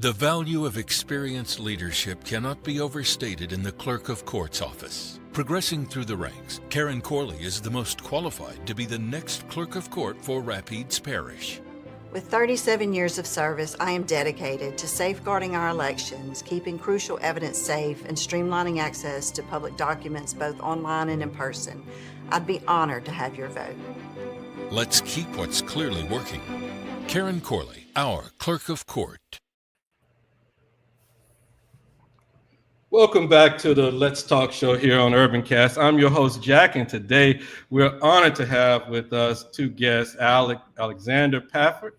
The value of experienced leadership cannot be overstated in the Clerk of Court's office. Progressing through the ranks, Karen Corley is the most qualified to be the next Clerk of Court for Rapides Parish. With 37 years of service, I am dedicated to safeguarding our elections, keeping crucial evidence safe, and streamlining access to public documents both online and in person. I'd be honored to have your vote. Let's keep what's clearly working. Karen Corley, our Clerk of Court. Welcome back to the Let's Talk show here on UrbanCast. I'm your host, Jack, and today we're honored to have with us two guests, Alexander Pafford,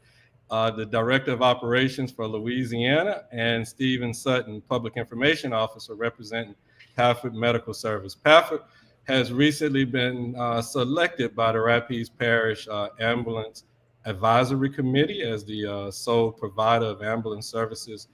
the Director of Operations for Louisiana, and Stephen Sutton, Public Information Officer representing Pafford Medical Services. Pafford has recently been selected by the Rapides Parish Ambulance Advisory Committee as the sole provider of ambulance services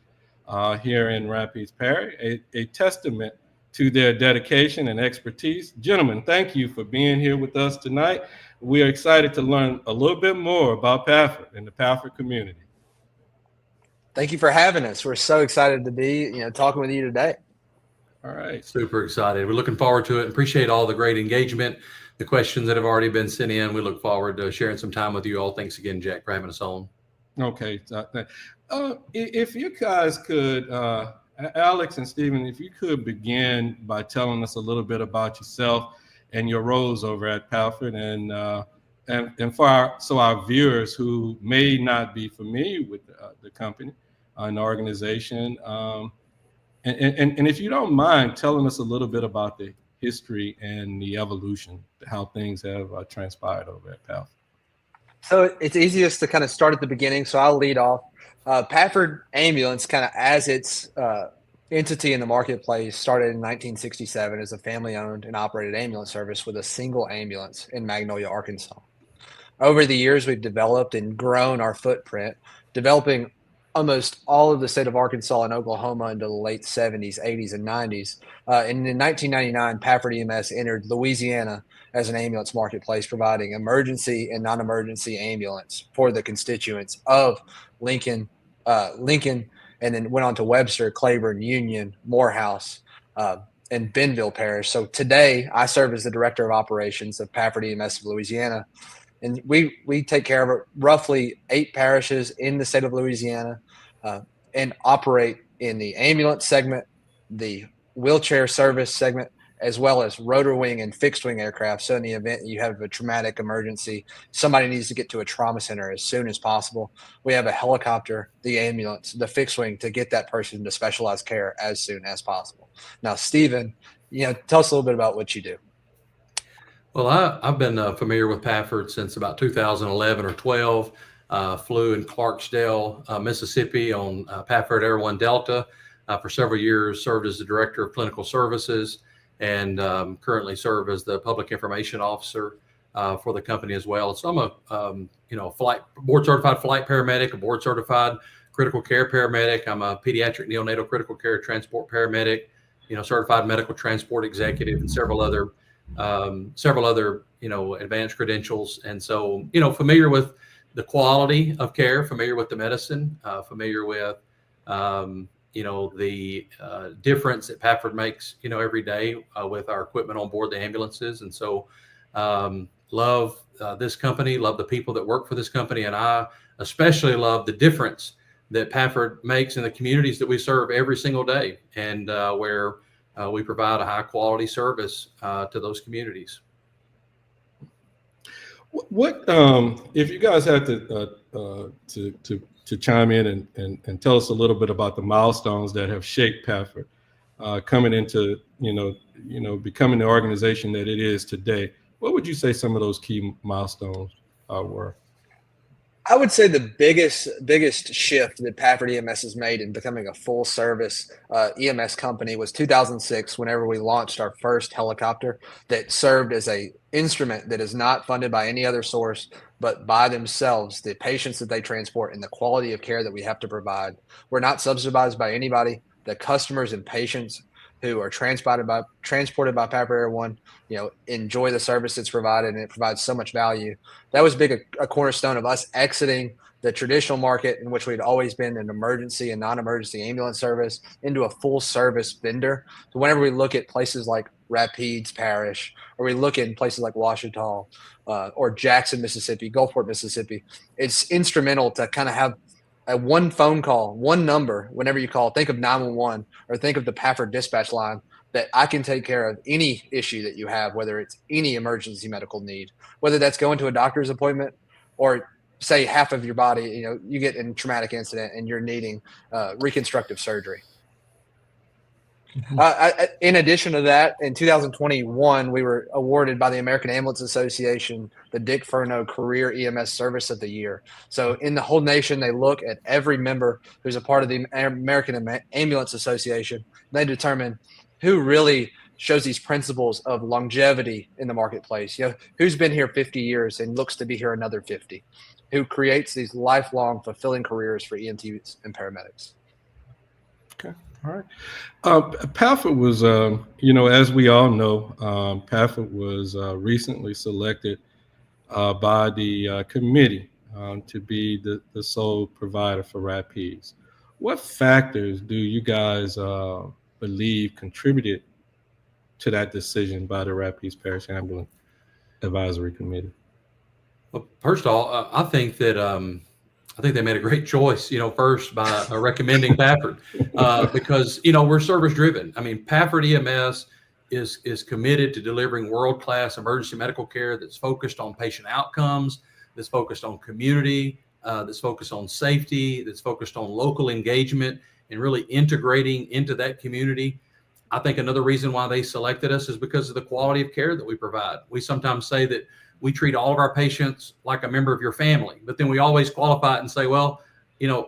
here in Rapides Parish, a testament to their dedication and expertise. Gentlemen, thank you for being here with us tonight. We are excited to learn a little bit more about Pafford and the Pafford community. Thank you for having us. We're so excited to be, talking with you today. All right. Super excited. We're looking forward to it and appreciate all the great engagement, the questions that have already been sent in. We look forward to sharing some time with you all. Thanks again, Jack, for having us on. Okay. If you guys could, Alex and Stephen, if you could begin by telling us a little bit about yourself and your roles over at Pafford, and for our viewers who may not be familiar with the company and the organization, and if you don't mind telling us a little bit about the history and the evolution, how things have transpired over at Pafford. So it's easiest to kind of start at the beginning. So I'll lead off. Pafford Ambulance, kind of as its entity in the marketplace, started in 1967 as a family-owned and operated ambulance service with a single ambulance in Magnolia, Arkansas. Over the years, we've developed and grown our footprint, developing almost all of the state of Arkansas and Oklahoma into the late 70s, 80s, and 90s. And in 1999, Pafford EMS entered Louisiana as an ambulance marketplace, providing emergency and non-emergency ambulance for the constituents of Lincoln, and then went on to Webster, Claiborne, Union, Morehouse, and Benville Parish. So today, I serve as the Director of Operations of Pafford EMS of Louisiana. And we take care of roughly 8 parishes in the state of Louisiana and operate in the ambulance segment, the wheelchair service segment, as well as rotor wing and fixed wing aircraft. So in the event you have a traumatic emergency, somebody needs to get to a trauma center as soon as possible, we have a helicopter, the ambulance, the fixed wing to get that person to specialized care as soon as possible. Now, Stephen, tell us a little bit about what you do. Well, I've been familiar with Pafford since about 2011 or 12. Flew in Clarksdale, Mississippi on Pafford Air One Delta for several years, served as the Director of Clinical Services, and currently serve as the Public Information Officer for the company as well. So I'm a board certified flight paramedic, a board certified critical care paramedic. I'm a pediatric neonatal critical care transport paramedic, certified medical transport executive, and several other advanced credentials. And so, familiar with the quality of care, familiar with the medicine, familiar with, the difference that Pafford makes, every day with our equipment on board the ambulances. And so love this company, love the people that work for this company. And I especially love the difference that Pafford makes in the communities that we serve every single day, and where we provide a high quality service to those communities. What if you guys had to chime in and tell us a little bit about the milestones that have shaped Pafford coming into becoming the organization that it is today? What would you say some of those key milestones were? I would say the biggest shift that Pafford EMS has made in becoming a full service EMS company was 2006, whenever we launched our first helicopter that served as a instrument that is not funded by any other source, but by themselves, the patients that they transport and the quality of care that we have to provide. We're not subsidized by anybody. The customers and patients who are transported by Pafford Air One, enjoy the service that's provided, and it provides so much value. That was a cornerstone of us exiting the traditional market in which we'd always been an emergency and non-emergency ambulance service into a full service vendor. So whenever we look at places like Rapides Parish, or we look in places like Ouachita, or Jackson, Mississippi, Gulfport, Mississippi, it's instrumental to kind of have a one phone call, one number. Whenever you call, think of 911 or think of the Pafford dispatch line, that I can take care of any issue that you have, whether it's any emergency medical need, whether that's going to a doctor's appointment or say half of your body, you get in a traumatic incident and you're needing reconstructive surgery. In addition to that, in 2021, we were awarded by the American Ambulance Association the Dick Furno Career EMS Service of the Year. So in the whole nation, they look at every member who's a part of the American Ambulance Association. They determine who really shows these principles of longevity in the marketplace. Who's been here 50 years and looks to be here another 50, who creates these lifelong fulfilling careers for EMTs and paramedics. Okay. All right. Pafford was, as we all know, Pafford was recently selected by the committee to be the sole provider for Rapides. What factors do you guys believe contributed to that decision by the Rapides Parish Ambulance Advisory Committee? Well, first of all, I think they made a great choice, first by recommending Pafford, because, we're service driven. I mean, Pafford EMS is committed to delivering world-class emergency medical care that's focused on patient outcomes, that's focused on community, that's focused on safety, that's focused on local engagement and really integrating into that community. I think another reason why they selected us is because of the quality of care that we provide. We sometimes say that we treat all of our patients like a member of your family, but then we always qualify it and say, well,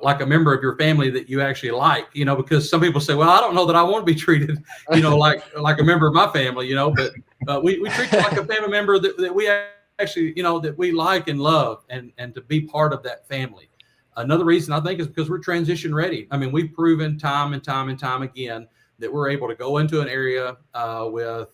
like a member of your family that you actually like, because some people say, well, I don't know that I want to be treated, like a member of my family, but we treat you like a family member that we actually, that we like and love and to be part of that family. Another reason I think is because we're transition ready. I mean, we've proven time and time and time again that we're able to go into an area with,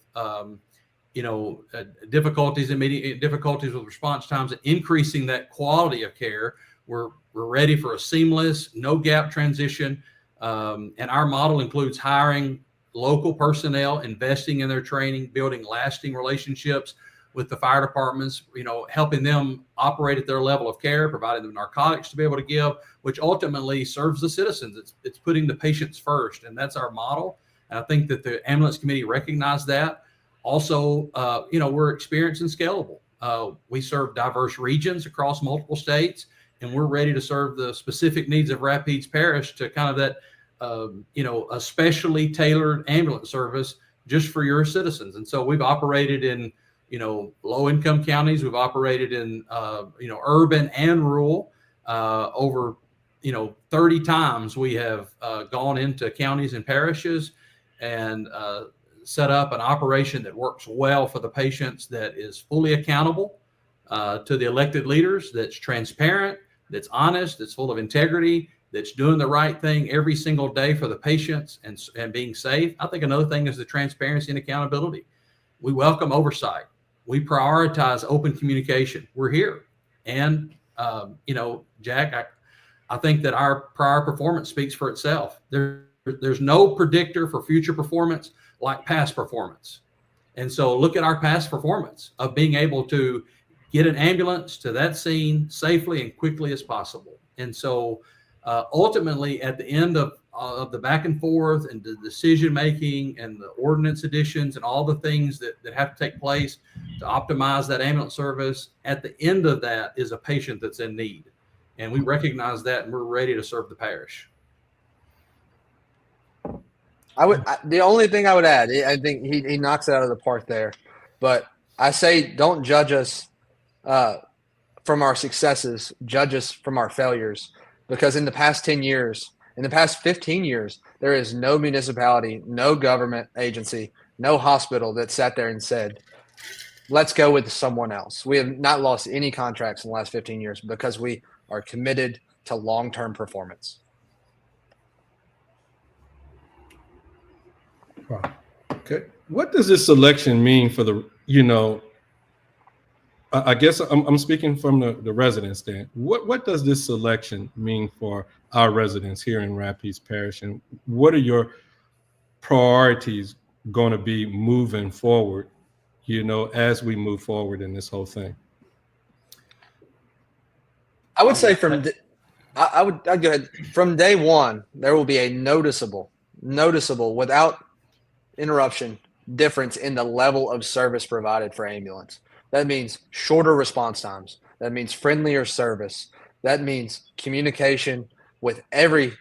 difficulties with response times and increasing that quality of care. We're ready for a seamless, no gap transition. And our model includes hiring local personnel, investing in their training, building lasting relationships with the fire departments, helping them operate at their level of care, providing them narcotics to be able to give, which ultimately serves the citizens. It's putting the patients first, and that's our model. And I think that the ambulance committee recognized that. Also, we're experienced and scalable. We serve diverse regions across multiple states, and we're ready to serve the specific needs of Rapides Parish to kind of that, a specially tailored ambulance service just for your citizens. And so we've operated in, low income counties. We've operated in, urban and rural. Over, 30 times we have gone into counties and parishes and set up an operation that works well for the patients, that is fully accountable to the elected leaders, that's transparent, that's honest, that's full of integrity, that's doing the right thing every single day for the patients and being safe. I think another thing is the transparency and accountability. We welcome oversight. We prioritize open communication. We're here. And, Jack, I think that our prior performance speaks for itself. There's no predictor for future performance like past performance. And so look at our past performance of being able to get an ambulance to that scene safely and quickly as possible. And so ultimately at the end of the back and forth and the decision making and the ordinance additions and all the things that have to take place to optimize that ambulance service, at the end of that is a patient that's in need. And we recognize that, and we're ready to serve the parish. The only thing I would add, I think he knocks it out of the park there, but I say don't judge us from our successes, judge us from our failures, because in the past 10 years, in the past 15 years, there is no municipality, no government agency, no hospital that sat there and said, let's go with someone else. We have not lost any contracts in the last 15 years because we are committed to long-term performance. Wow. Okay. What does this selection mean for the, I guess I'm speaking from the resident stand. What does this selection mean for our residents here in Rapides Parish? And what are your priorities going to be moving forward, as we move forward in this whole thing? I would say I'd go ahead. From day one, there will be a noticeable, without interruption, difference in the level of service provided for ambulance. That means shorter response times. That means friendlier service. That means communication with every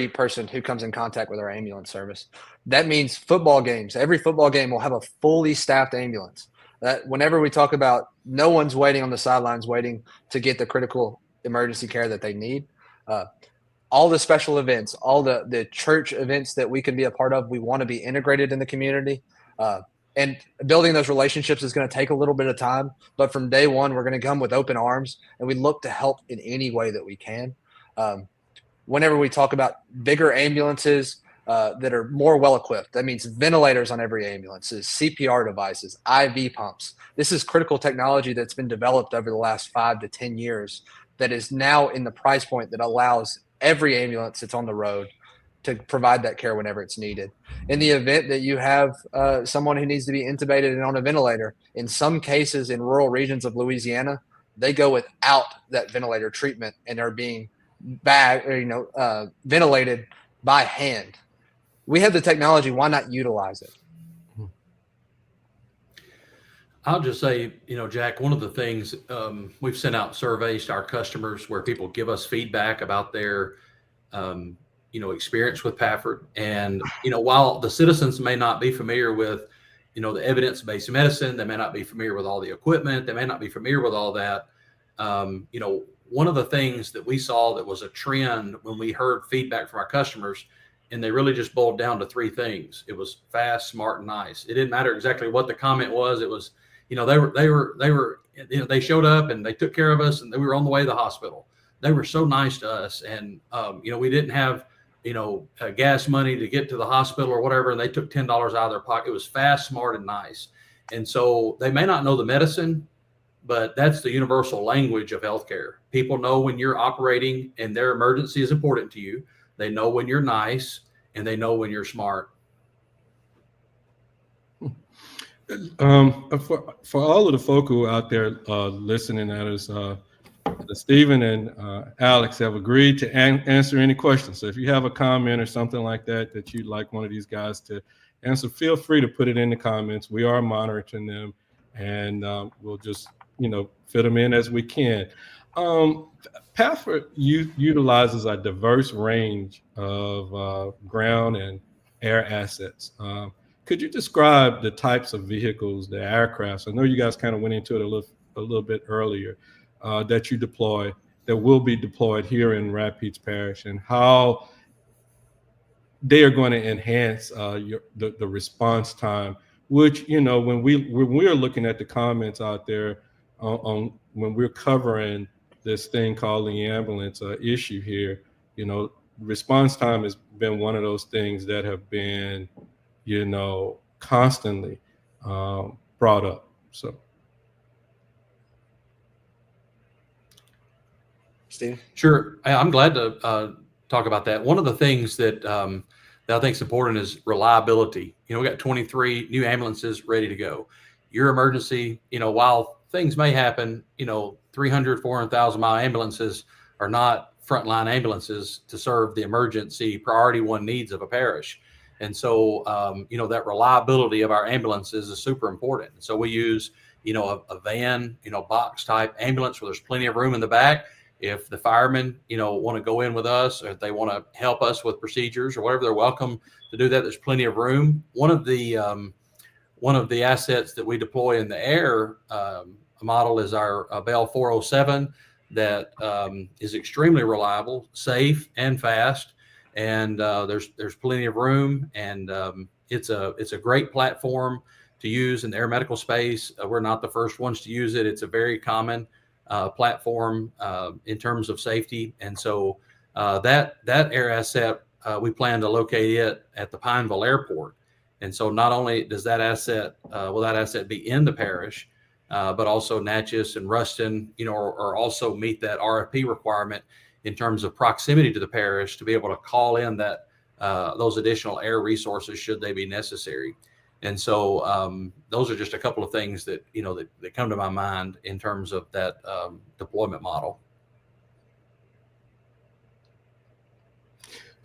person who comes in contact with our ambulance service. That means football games. Every football game will have a fully staffed ambulance. That whenever we talk about no one's waiting on the sidelines waiting to get the critical emergency care that they need, all the special events, all the church events that we can be a part of, we want to be integrated in the community. And building those relationships is going to take a little bit of time, but from day one, we're going to come with open arms, and we look to help in any way that we can. Whenever we talk about bigger ambulances that are more well-equipped, that means ventilators on every ambulance, CPR devices, IV pumps. This is critical technology that's been developed over the last 5 to 10 years that is now in the price point that allows every ambulance that's on the road to provide that care whenever it's needed. In the event that you have someone who needs to be intubated and on a ventilator, in some cases in rural regions of Louisiana, they go without that ventilator treatment and are being ventilated by hand. We have the technology. Why not utilize it? I'll just say, Jack, one of the things we've sent out surveys to our customers where people give us feedback about their experience with Pafford. And, while the citizens may not be familiar with, the evidence-based medicine, they may not be familiar with all the equipment, they may not be familiar with all that. One of the things that we saw that was a trend when we heard feedback from our customers, and they really just boiled down to 3 things. It was fast, smart, and nice. It didn't matter exactly what the comment was. It was, they showed up and they took care of us, and we were on the way to the hospital. They were so nice to us. And, we didn't have, gas money to get to the hospital or whatever, and they took $10 out of their pocket. It was fast, smart, and nice. And so they may not know the medicine, but that's the universal language of healthcare. People know when you're operating and their emergency is important to you. They know when you're nice, and they know when you're smart. For all of the folk who are out there listening at us, Stephen and Alex have agreed to answer any questions. So if you have a comment or something like that you'd like one of these guys to answer, feel free to put it in the comments. We are monitoring them, and we'll just fit them in as we can. Pafford utilizes a diverse range of ground and air assets. Could you describe the types of vehicles, the aircrafts? I know you guys kind of went into it a little bit earlier, that you deploy, that will be deployed here in Rapides Parish, and how they are going to enhance the response time. Which when we're looking at the comments out there on when we're covering this thing called the ambulance issue here, response time has been one of those things that have been, constantly brought up. So, Steve? Sure. I'm glad to talk about that. One of the things that I think is important is reliability. We got 23 new ambulances ready to go. Your emergency, while things may happen, 300, 400,000 mile ambulances are not frontline ambulances to serve the emergency priority 1 needs of a parish. And so, that reliability of our ambulances is super important. So we use, a van, box type ambulance where there's plenty of room in the back. If the firemen, want to go in with us, or if they want to help us with procedures or whatever, they're welcome to do that. There's plenty of room. One of the assets that we deploy in the air model is our Bell 407 that is extremely reliable, safe, and fast. And there's plenty of room, and it's a great platform to use in the air medical space. We're not the first ones to use it. It's a very common platform in terms of safety, and so that air asset we plan to locate it at the Pineville Airport. And so not only does that asset, will that asset be in the parish, but also Natchez and Ruston, or also meet that RFP requirement in terms of proximity to the parish to be able to call in that those additional air resources should they be necessary. And so those are just a couple of things that that come to my mind in terms of that deployment model.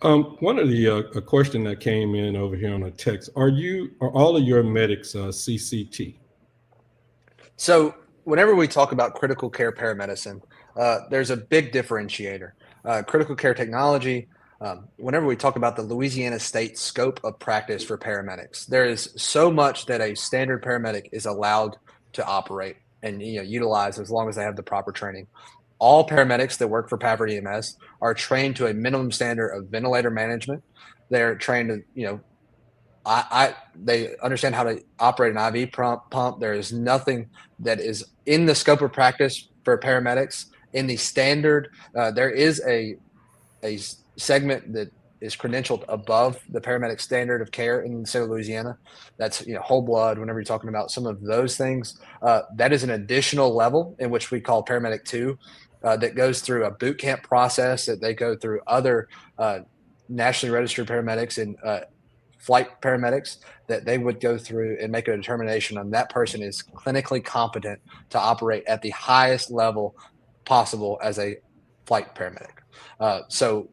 One of the a question that came in over here on a text: Are all of your medics CCT? So whenever we talk about critical care paramedicine, there's a big differentiator. Critical care technology. Whenever we talk about the Louisiana state scope of practice for paramedics, there is so much that a standard paramedic is allowed to operate and utilize as long as they have the proper training. All paramedics that work for Pafford EMS are trained to a minimum standard of ventilator management. They're trained to, they understand how to operate an IV pump. There is nothing that is in the scope of practice for paramedics. In the standard, there is a segment that is credentialed above the paramedic standard of care in the state of Louisiana. That's whole blood. Whenever you're talking about some of those things, that is an additional level in which we call paramedic 2. That goes through a boot camp process that they go through other nationally registered paramedics and flight paramedics that they would go through and make a determination on that person is clinically competent to operate at the highest level possible as a flight paramedic. So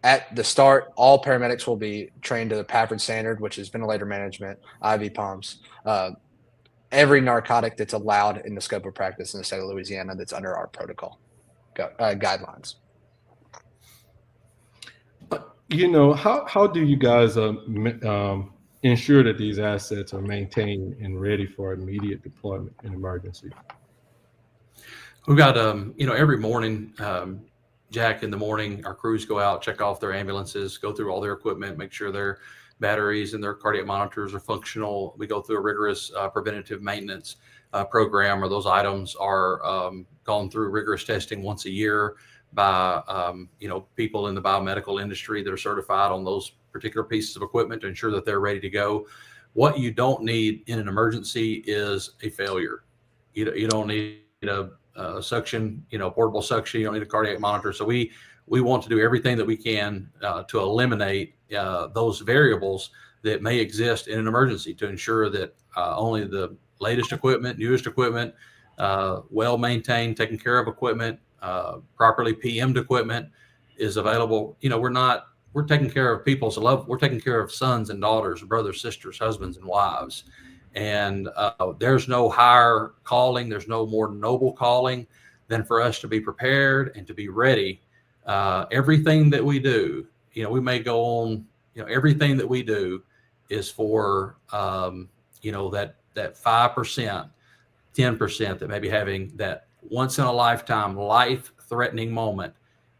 at the start, all paramedics will be trained to the Pafford standard, which is ventilator management, IV pumps, every narcotic that's allowed in the scope of practice in the state of Louisiana that's under our protocol guidelines. How do you guys ensure that these assets are maintained and ready for immediate deployment in emergency? We've got, every morning, Jack, in the morning, our crews go out, check off their ambulances, go through all their equipment, make sure their batteries and their cardiac monitors are functional. We go through a rigorous preventative maintenance program, where those items are gone through rigorous testing once a year by people in the biomedical industry that are certified on those particular pieces of equipment to ensure that they're ready to go. What you don't need in an emergency is a failure. You don't need a suction, portable suction. You don't need a cardiac monitor. So we want to do everything that we can to eliminate those variables that may exist in an emergency, to ensure that only the latest equipment, newest equipment, well-maintained, taken care of equipment, properly PM'd equipment is available. We're taking care of people's love. We're taking care of sons and daughters, brothers, sisters, husbands, and wives. And there's no higher calling. There's no more noble calling than for us to be prepared and to be ready. Everything that we do, we may go on, everything that we do is for, that 5%, 10% that may be having that once in a lifetime, life-threatening moment.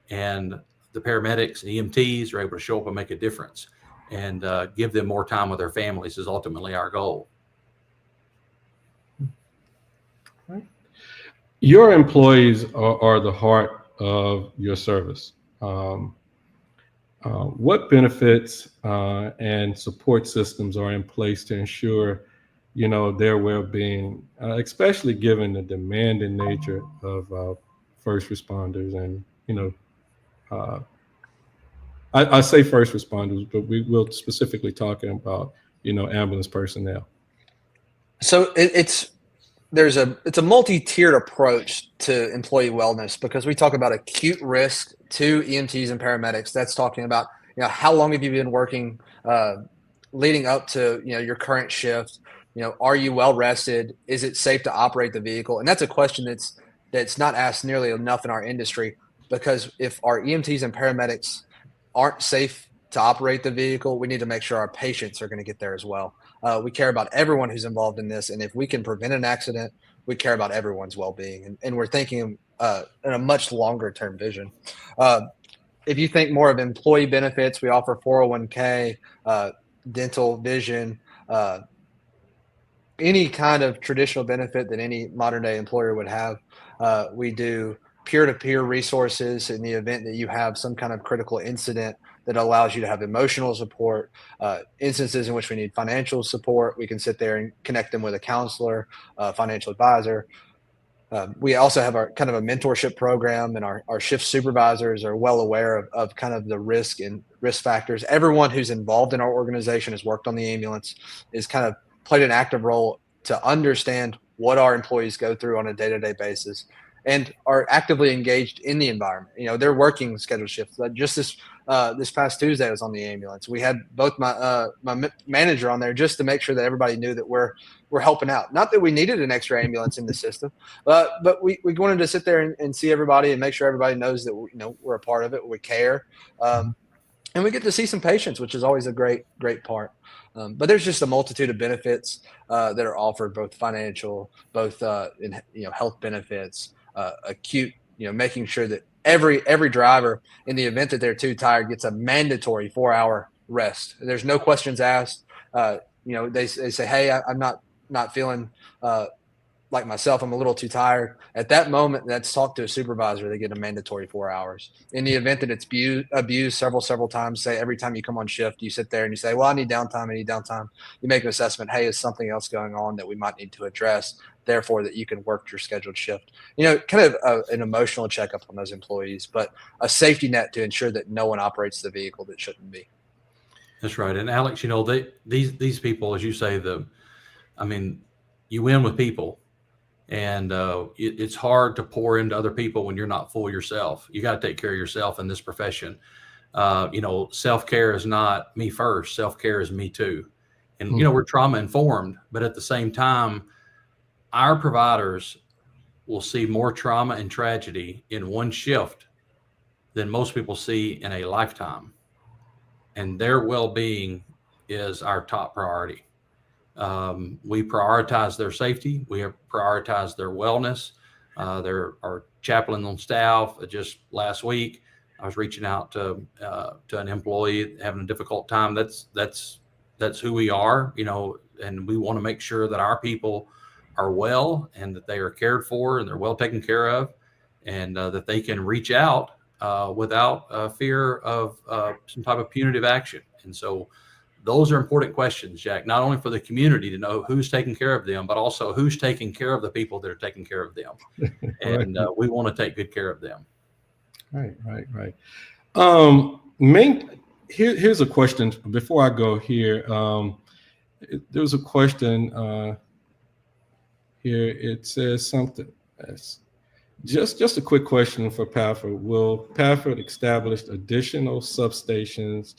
And the paramedics and EMTs are able to show up and make a difference, and give them more time with their families is ultimately our goal. Your employees are the heart of your service. What benefits and support systems are in place to ensure, their well-being, especially given the demanding nature of first responders? And, I say first responders, but we will specifically talking about, ambulance personnel. So it's a multi-tiered approach to employee wellness, because we talk about acute risk to EMTs and paramedics. That's talking about, how long have you been working leading up to, your current shift? Are you well rested? Is it safe to operate the vehicle? And that's a question that's not asked nearly enough in our industry, because if our EMTs and paramedics aren't safe to operate the vehicle, we need to make sure our patients are going to get there as well. We care about everyone who's involved in this. And if we can prevent an accident, we care about everyone's well-being. And we're thinking in a much longer term vision. If you think more of employee benefits, we offer 401k, dental, vision, any kind of traditional benefit that any modern day employer would have. We do peer-to-peer resources in the event that you have some kind of critical incident that allows you to have emotional support, instances in which we need financial support. We can sit there and connect them with a counselor, financial advisor. We also have our kind of a mentorship program, and our shift supervisors are well aware of kind of the risk and risk factors. Everyone who's involved in our organization has worked on the ambulance, is kind of played an active role to understand what our employees go through on a day-to-day basis, and are actively engaged in the environment. They're working scheduled shifts. Just this past Tuesday I was on the ambulance. We had both my manager on there just to make sure that everybody knew that we're helping out. Not that we needed an extra ambulance in the system, but we wanted to sit there and see everybody and make sure everybody knows that we're a part of it. We care, and we get to see some patients, which is always a great part. But there's just a multitude of benefits that are offered, both financial, both in health benefits, acute. Making sure that every driver, in the event that they're too tired, gets a mandatory 4-hour rest. There's no questions asked. They say, "Hey, I'm not feeling like myself. I'm a little too tired." At that moment, let's talk to a supervisor. They get a mandatory 4 hours. In the event that it's abused several times, say every time you come on shift, you sit there and you say, "Well, I need downtime. You make an assessment. Hey, is something else going on that we might need to address? Therefore, that you can work your scheduled shift." Kind of an emotional checkup on those employees, but a safety net to ensure that no one operates the vehicle that shouldn't be. That's right. And Alex, these people, as you say, you win with people. And it's hard to pour into other people when you're not full yourself. You got to take care of yourself in this profession. Self-care is not me first. Self-care is me too. And, we're trauma informed, but at the same time, our providers will see more trauma and tragedy in one shift than most people see in a lifetime. And their well-being is our top priority. We prioritize their safety. We have prioritized their wellness. Our chaplain on staff. Just last week, I was reaching out to an employee having a difficult time. That's who we are, and we want to make sure that our people are well and that they are cared for and they're well taken care of, and that they can reach out without fear of some type of punitive action. And so those are important questions, Jack, not only for the community to know who's taking care of them, but also who's taking care of the people that are taking care of them. And we want to take good care of them. Right. Here's a question before I go here. There's a question here. It says something. Just a quick question for Pafford. Will Pafford establish additional substations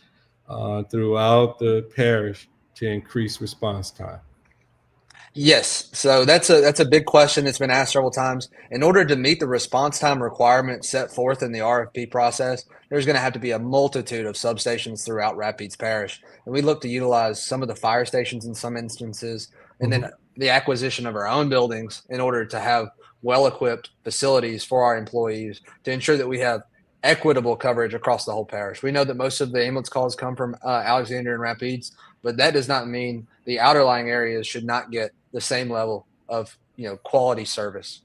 throughout the parish to increase response time? Yes. So that's a big question that's been asked several times. In order to meet the response time requirements set forth in the RFP process, there's going to have to be a multitude of substations throughout Rapides Parish. And we look to utilize some of the fire stations in some instances, and then the acquisition of our own buildings in order to have well-equipped facilities for our employees to ensure that we have equitable coverage across the whole parish. We know that most of the ambulance calls come from Alexandria and Rapides, but that does not mean the outerlying areas should not get the same level of quality service.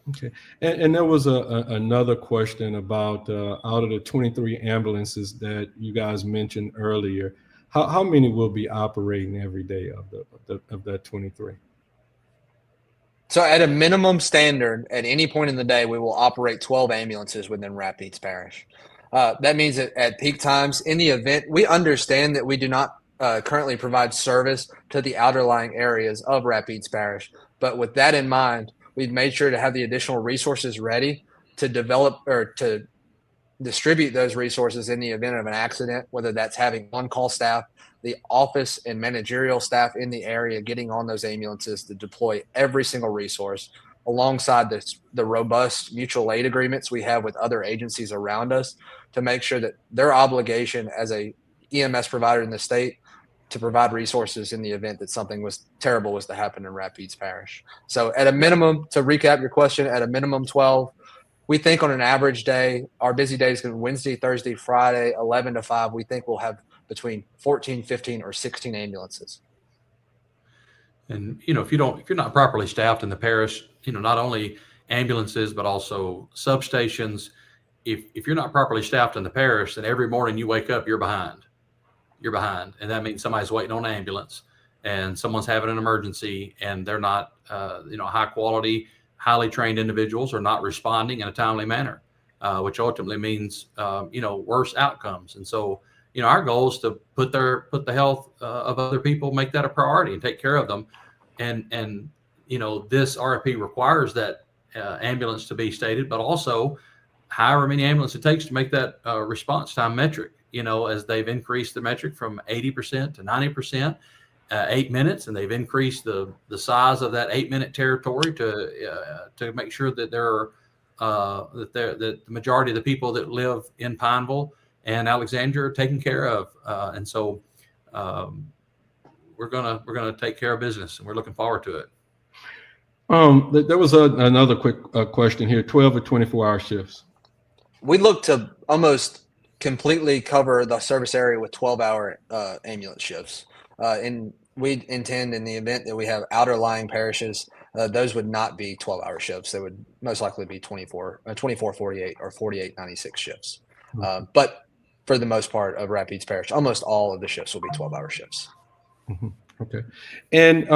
Okay, and there was another question about out of the 23 ambulances that you guys mentioned earlier, how many will be operating every day of that 23? So at a minimum standard, at any point in the day, we will operate 12 ambulances within Rapides Parish. That means that at peak times, in the event, we understand that we do not currently provide service to the outerlying areas of Rapides Parish. But with that in mind, we've made sure to have the additional resources ready to develop or to distribute those resources in the event of an accident, whether that's having on-call staff, the office and managerial staff in the area getting on those ambulances to deploy every single resource alongside the robust mutual aid agreements we have with other agencies around us to make sure that their obligation as a EMS provider in the state to provide resources in the event that something terrible was to happen in Rapides Parish. So at a minimum, to recap your question, at a minimum 12. We think on an average day, our busy days can be Wednesday, Thursday, Friday, 11 to 5. We think we'll have between 14, 15, or 16 ambulances. And, if you're not properly staffed in the parish, not only ambulances, but also substations, if you're not properly staffed in the parish, then every morning you wake up, you're behind. And that means somebody's waiting on an ambulance and someone's having an emergency, and they're not, high quality, highly trained individuals are not responding in a timely manner, which ultimately means, worse outcomes. And so, our goal is to put the health of other people, make that a priority and take care of them. And this RFP requires that ambulance to be stated, but also however many ambulance it takes to make that response time metric, as they've increased the metric from 80% to 90%, 8 minutes, and they've increased the size of that 8-minute territory to make sure that that the majority of the people that live in Pineville and Alexandria are taken care of. And so we're gonna take care of business, and we're looking forward to it. There was another quick question here: 12 or 24-hour shifts. We look to almost completely cover the service area with 12-hour ambulance shifts. And we intend, in the event that we have outer lying parishes, those would not be 12-hour shifts. They would most likely be 24/48 or 48/96 shifts. But for the most part of Rapides Parish, almost all of the shifts will be 12-hour shifts. Mm-hmm. Okay. And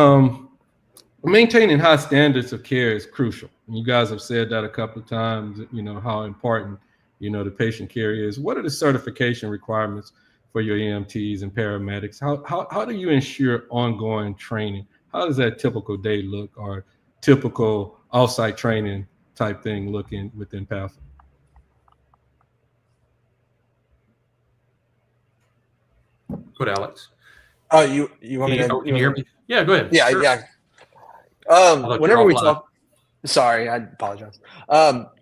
maintaining high standards of care is crucial. You guys have said that a couple of times, how important, the patient care is. What are the certification requirements for your EMTs and paramedics? How do you ensure ongoing training? How does that typical day look, or typical off-site training type thing looking within Pafford? Good, Alex. Oh, you want me to? Can you hear me? Yeah, go ahead. Yeah, sure. yeah. Whenever we talk, sorry, I apologize.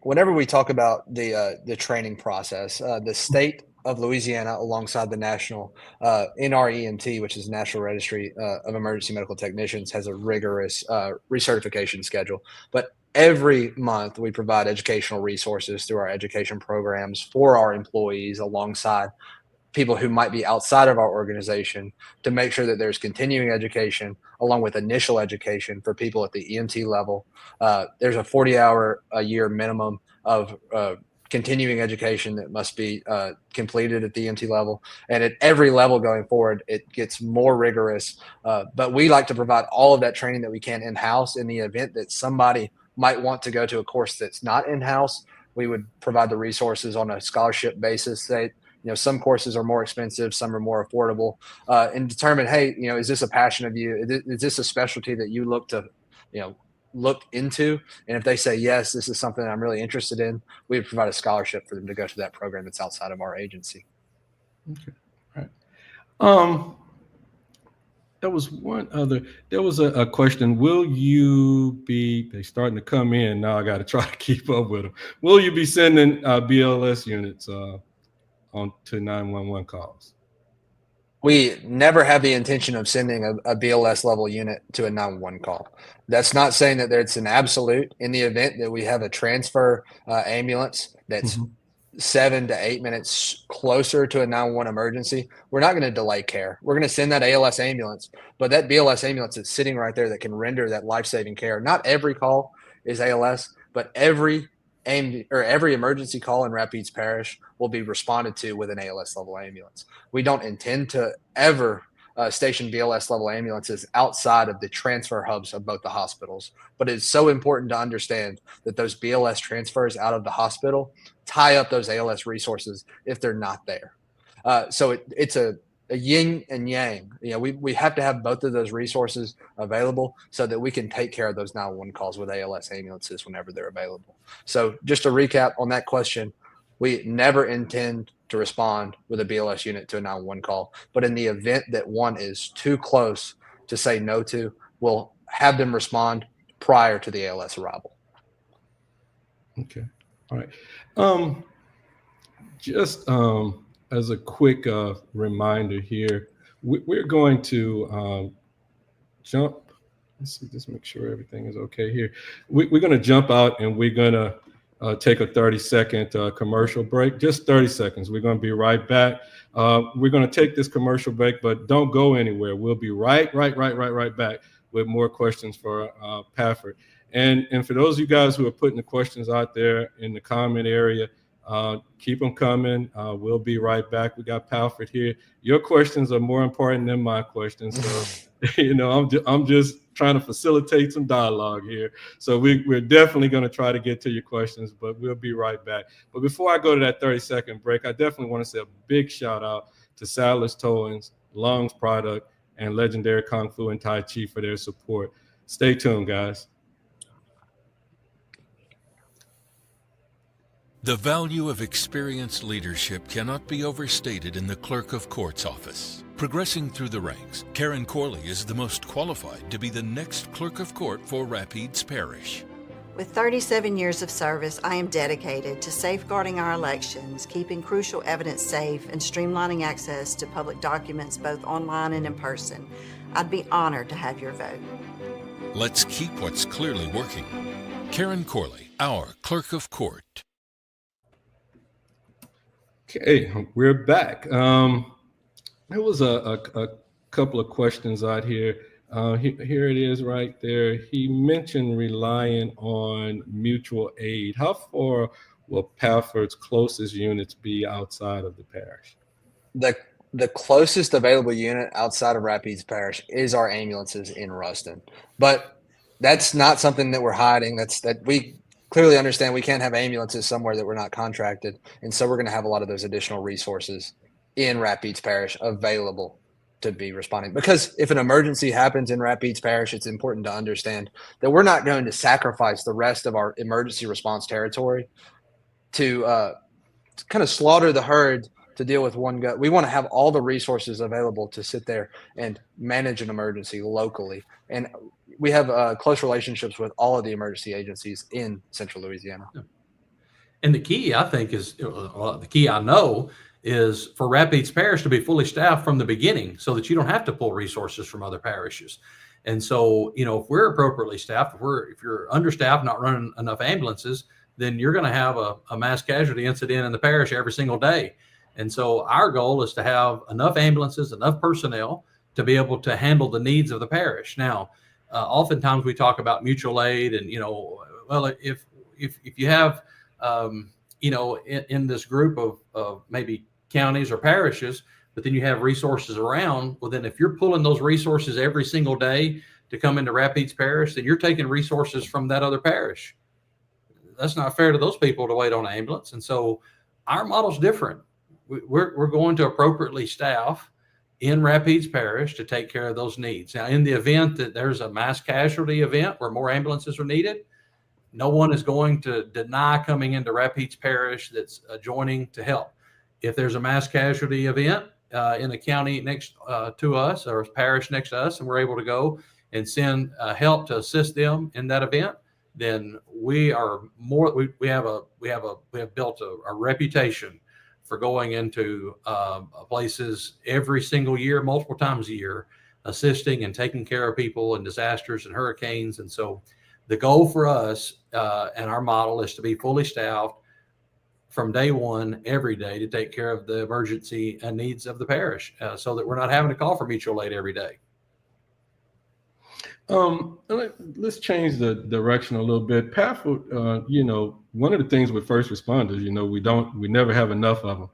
Whenever we talk about the training process, the state of Louisiana, alongside the national NREMT, which is National Registry of Emergency Medical Technicians, has a rigorous recertification schedule. But every month we provide educational resources through our education programs for our employees, alongside people who might be outside of our organization, to make sure that there's continuing education along with initial education for people at the EMT level. There's a 40-hour a year minimum of continuing education that must be completed at the EMT level. And at every level going forward, it gets more rigorous. But we like to provide all of that training that we can in-house. In the event that somebody might want to go to a course that's not in-house, we would provide the resources on a scholarship basis. Some courses are more expensive, some are more affordable, and determine, hey, is this a passion of you? Is this a specialty that you look to, look into? And if they say, yes, this is something I'm really interested in, we would provide a scholarship for them to go to that program that's outside of our agency. Okay. All right. There was a question. Will you be, they starting to come in now, I got to try to keep up with them. Will you be sending BLS units on to 911 calls? We never have the intention of sending a BLS level unit to a 911 call. That's not saying that it's an absolute. In the event that we have a transfer ambulance that's 7 to 8 minutes closer to a 911 emergency, we're not going to delay care. We're going to send that ALS ambulance, but that BLS ambulance is sitting right there that can render that life-saving care. Not every call is ALS, but every emergency call in Rapides Parish will be responded to with an ALS level ambulance. We don't intend to ever station BLS level ambulances outside of the transfer hubs of both the hospitals. But it's so important to understand that those BLS transfers out of the hospital tie up those ALS resources if they're not there. So it's a yin and yang. We have to have both of those resources available so that we can take care of those 911 calls with ALS ambulances whenever they're available. So just to recap on that question, we never intend to respond with a BLS unit to a 911 call, but in the event that one is too close to say no to, we'll have them respond prior to the ALS arrival. Okay. All right. Just as a quick reminder here, we're going to jump. Let's see, just make sure everything is okay here. We're going to jump out and we're going to take a 30-second commercial break, just 30 seconds. We're going to be right back. We're going to take this commercial break, but don't go anywhere. We'll be right back with more questions for Pafford. And for those of you guys who are putting the questions out there in the comment area, Keep them coming. We'll be right back. We got Pafford here. Your questions are more important than my questions. So, I'm just trying to facilitate some dialogue here. So we're definitely going to try to get to your questions, but we'll be right back. But before I go to that 30-second break, I definitely want to say a big shout out to Sadler's Towings, Long's Product, and Legendary Kung Fu and Tai Chi for their support. Stay tuned, guys. The value of experienced leadership cannot be overstated in the Clerk of Court's office. Progressing through the ranks, Karen Corley is the most qualified to be the next Clerk of Court for Rapides Parish. With 37 years of service, I am dedicated to safeguarding our elections, keeping crucial evidence safe, and streamlining access to public documents both online and in person. I'd be honored to have your vote. Let's keep what's clearly working. Karen Corley, our Clerk of Court. Okay, we're back. There was a couple of questions out here. Here it is right there. He mentioned relying on mutual aid. How far will Pafford's closest units be outside of the parish? The closest available unit outside of Rapides Parish is our ambulances in Ruston. But that's not something that we're hiding. That we clearly understand we can't have ambulances somewhere that we're not contracted. And so we're going to have a lot of those additional resources in Rapides Parish available to be responding. Because if an emergency happens in Rapides Parish, it's important to understand that we're not going to sacrifice the rest of our emergency response territory to kind of slaughter the herd to deal with one gut. We want to have all the resources available to sit there and manage an emergency locally. And we have close relationships with all of the emergency agencies in Central Louisiana. And the key, I think, is the key I know is for Rapides Parish to be fully staffed from the beginning so that you don't have to pull resources from other parishes. And so, if we're appropriately staffed, if you're understaffed, not running enough ambulances, then you're going to have a mass casualty incident in the parish every single day. And so our goal is to have enough ambulances, enough personnel to be able to handle the needs of the parish. Now, oftentimes we talk about mutual aid and, if you have, in this group of maybe counties or parishes, but then you have resources around, well, then if you're pulling those resources every single day to come into Rapides Parish, then you're taking resources from that other parish. That's not fair to those people to wait on an ambulance. And so our model's different. We're going to appropriately staff in Rapides Parish to take care of those needs. Now, in the event that there's a mass casualty event where more ambulances are needed, no one is going to deny coming into Rapides Parish that's joining to help. If there's a mass casualty event in a county next to us or a parish next to us, and we're able to go and send help to assist them in that event, then we have built a reputation for going into places every single year, multiple times a year, assisting and taking care of people in disasters and hurricanes. And so the goal for us and our model is to be fully staffed from day one, every day, to take care of the emergency needs of the parish so that we're not having to call for mutual aid every day. Let's change the direction a little bit. Pafford, one of the things with first responders, we never have enough of them.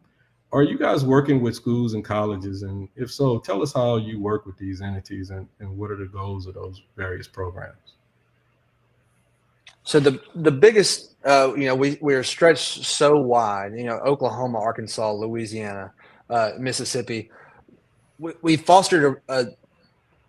Are you guys working with schools and colleges? And if so, tell us how you work with these entities and what are the goals of those various programs? So the biggest, we are stretched so wide, Oklahoma, Arkansas, Louisiana, Mississippi. We fostered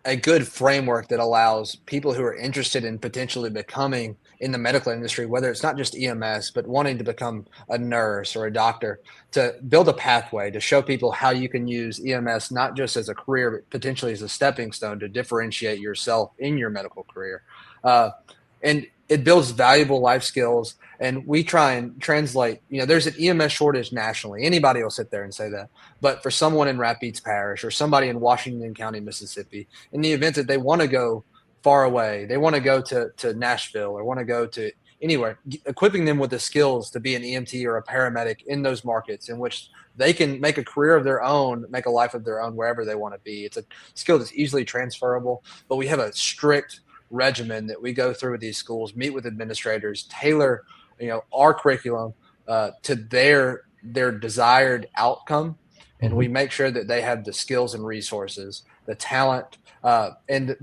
a good framework that allows people who are interested in potentially becoming in the medical industry, whether it's not just EMS, but wanting to become a nurse or a doctor, to build a pathway to show people how you can use EMS, not just as a career, but potentially as a stepping stone to differentiate yourself in your medical career. And it builds valuable life skills. And we try and translate, there's an EMS shortage nationally. Anybody will sit there and say that. But for someone in Rapides Parish or somebody in Washington County, Mississippi, in the event that they want to go far away, they want to go to Nashville or want to go to anywhere, equipping them with the skills to be an EMT or a paramedic in those markets in which they can make a career of their own, make a life of their own wherever they want to be. It's a skill that's easily transferable, but we have a strict regimen that we go through with these schools, meet with administrators, tailor our curriculum to their desired outcome. And we make sure that they have the skills and resources, the talent, and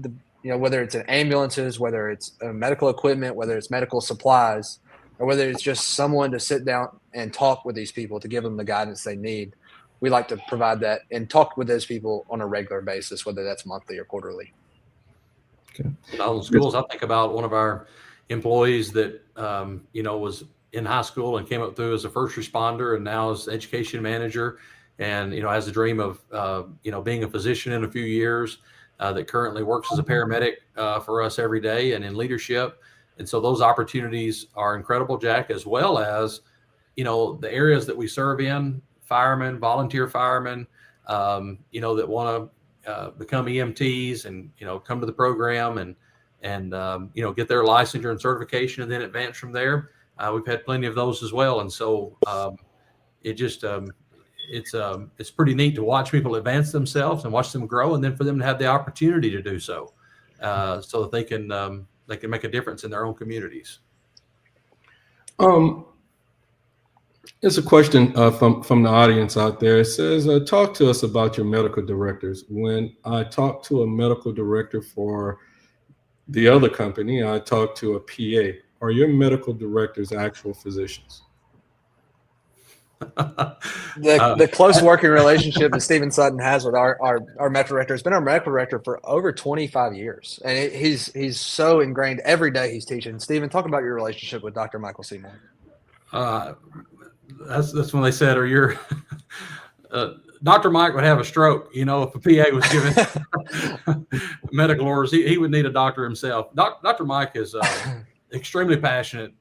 whether it's in ambulances, whether it's medical equipment, whether it's medical supplies, or whether it's just someone to sit down and talk with these people to give them the guidance they need. We like to provide that and talk with those people on a regular basis, whether that's monthly or quarterly. Okay. In schools, I think about one of our employees that, was in high school and came up through as a first responder and now is education manager and, has a dream of, being a physician in a few years, that currently works as a paramedic for us every day and in leadership. And so those opportunities are incredible, Jack, as well as, the areas that we serve in, firemen, volunteer firemen, that want to become EMTs and, come to the program and get their licensure and certification and then advance from there. We've had plenty of those as well. And so it's pretty neat to watch people advance themselves and watch them grow, and then for them to have the opportunity to do so, so that they can make a difference in their own communities. There's a question from the audience out there. It says, talk to us about your medical directors. When I talk to a medical director for the other company, I talk to a PA. Are your medical directors actual physicians? The close working relationship that Stephen Sutton has with our medical director has been our medical director for over 25 years. And he's so ingrained every day he's teaching. Stephen, talk about your relationship with Dr. Michael Seymour. That's when they said, "Are your Dr. Mike would have a stroke?" If a PA was given medical orders, he would need a doctor himself. Dr. Mike is extremely passionate.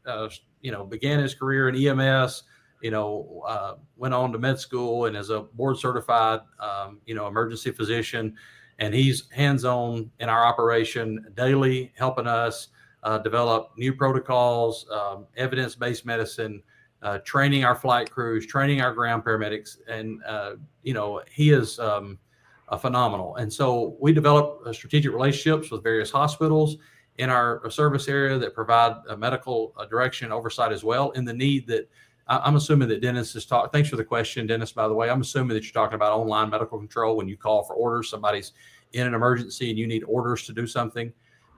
Began his career in EMS. Went on to med school and is a board certified, emergency physician, and he's hands-on in our operation daily, helping us develop new protocols, evidence-based medicine, training our flight crews, training our ground paramedics. And, he is phenomenal. And so we develop strategic relationships with various hospitals in our service area that provide medical direction and oversight as well, in the need that I'm assuming that Dennis is talking. Thanks for the question, Dennis, by the way. I'm assuming that you're talking about online medical control when you call for orders. Somebody's in an emergency and you need orders to do something.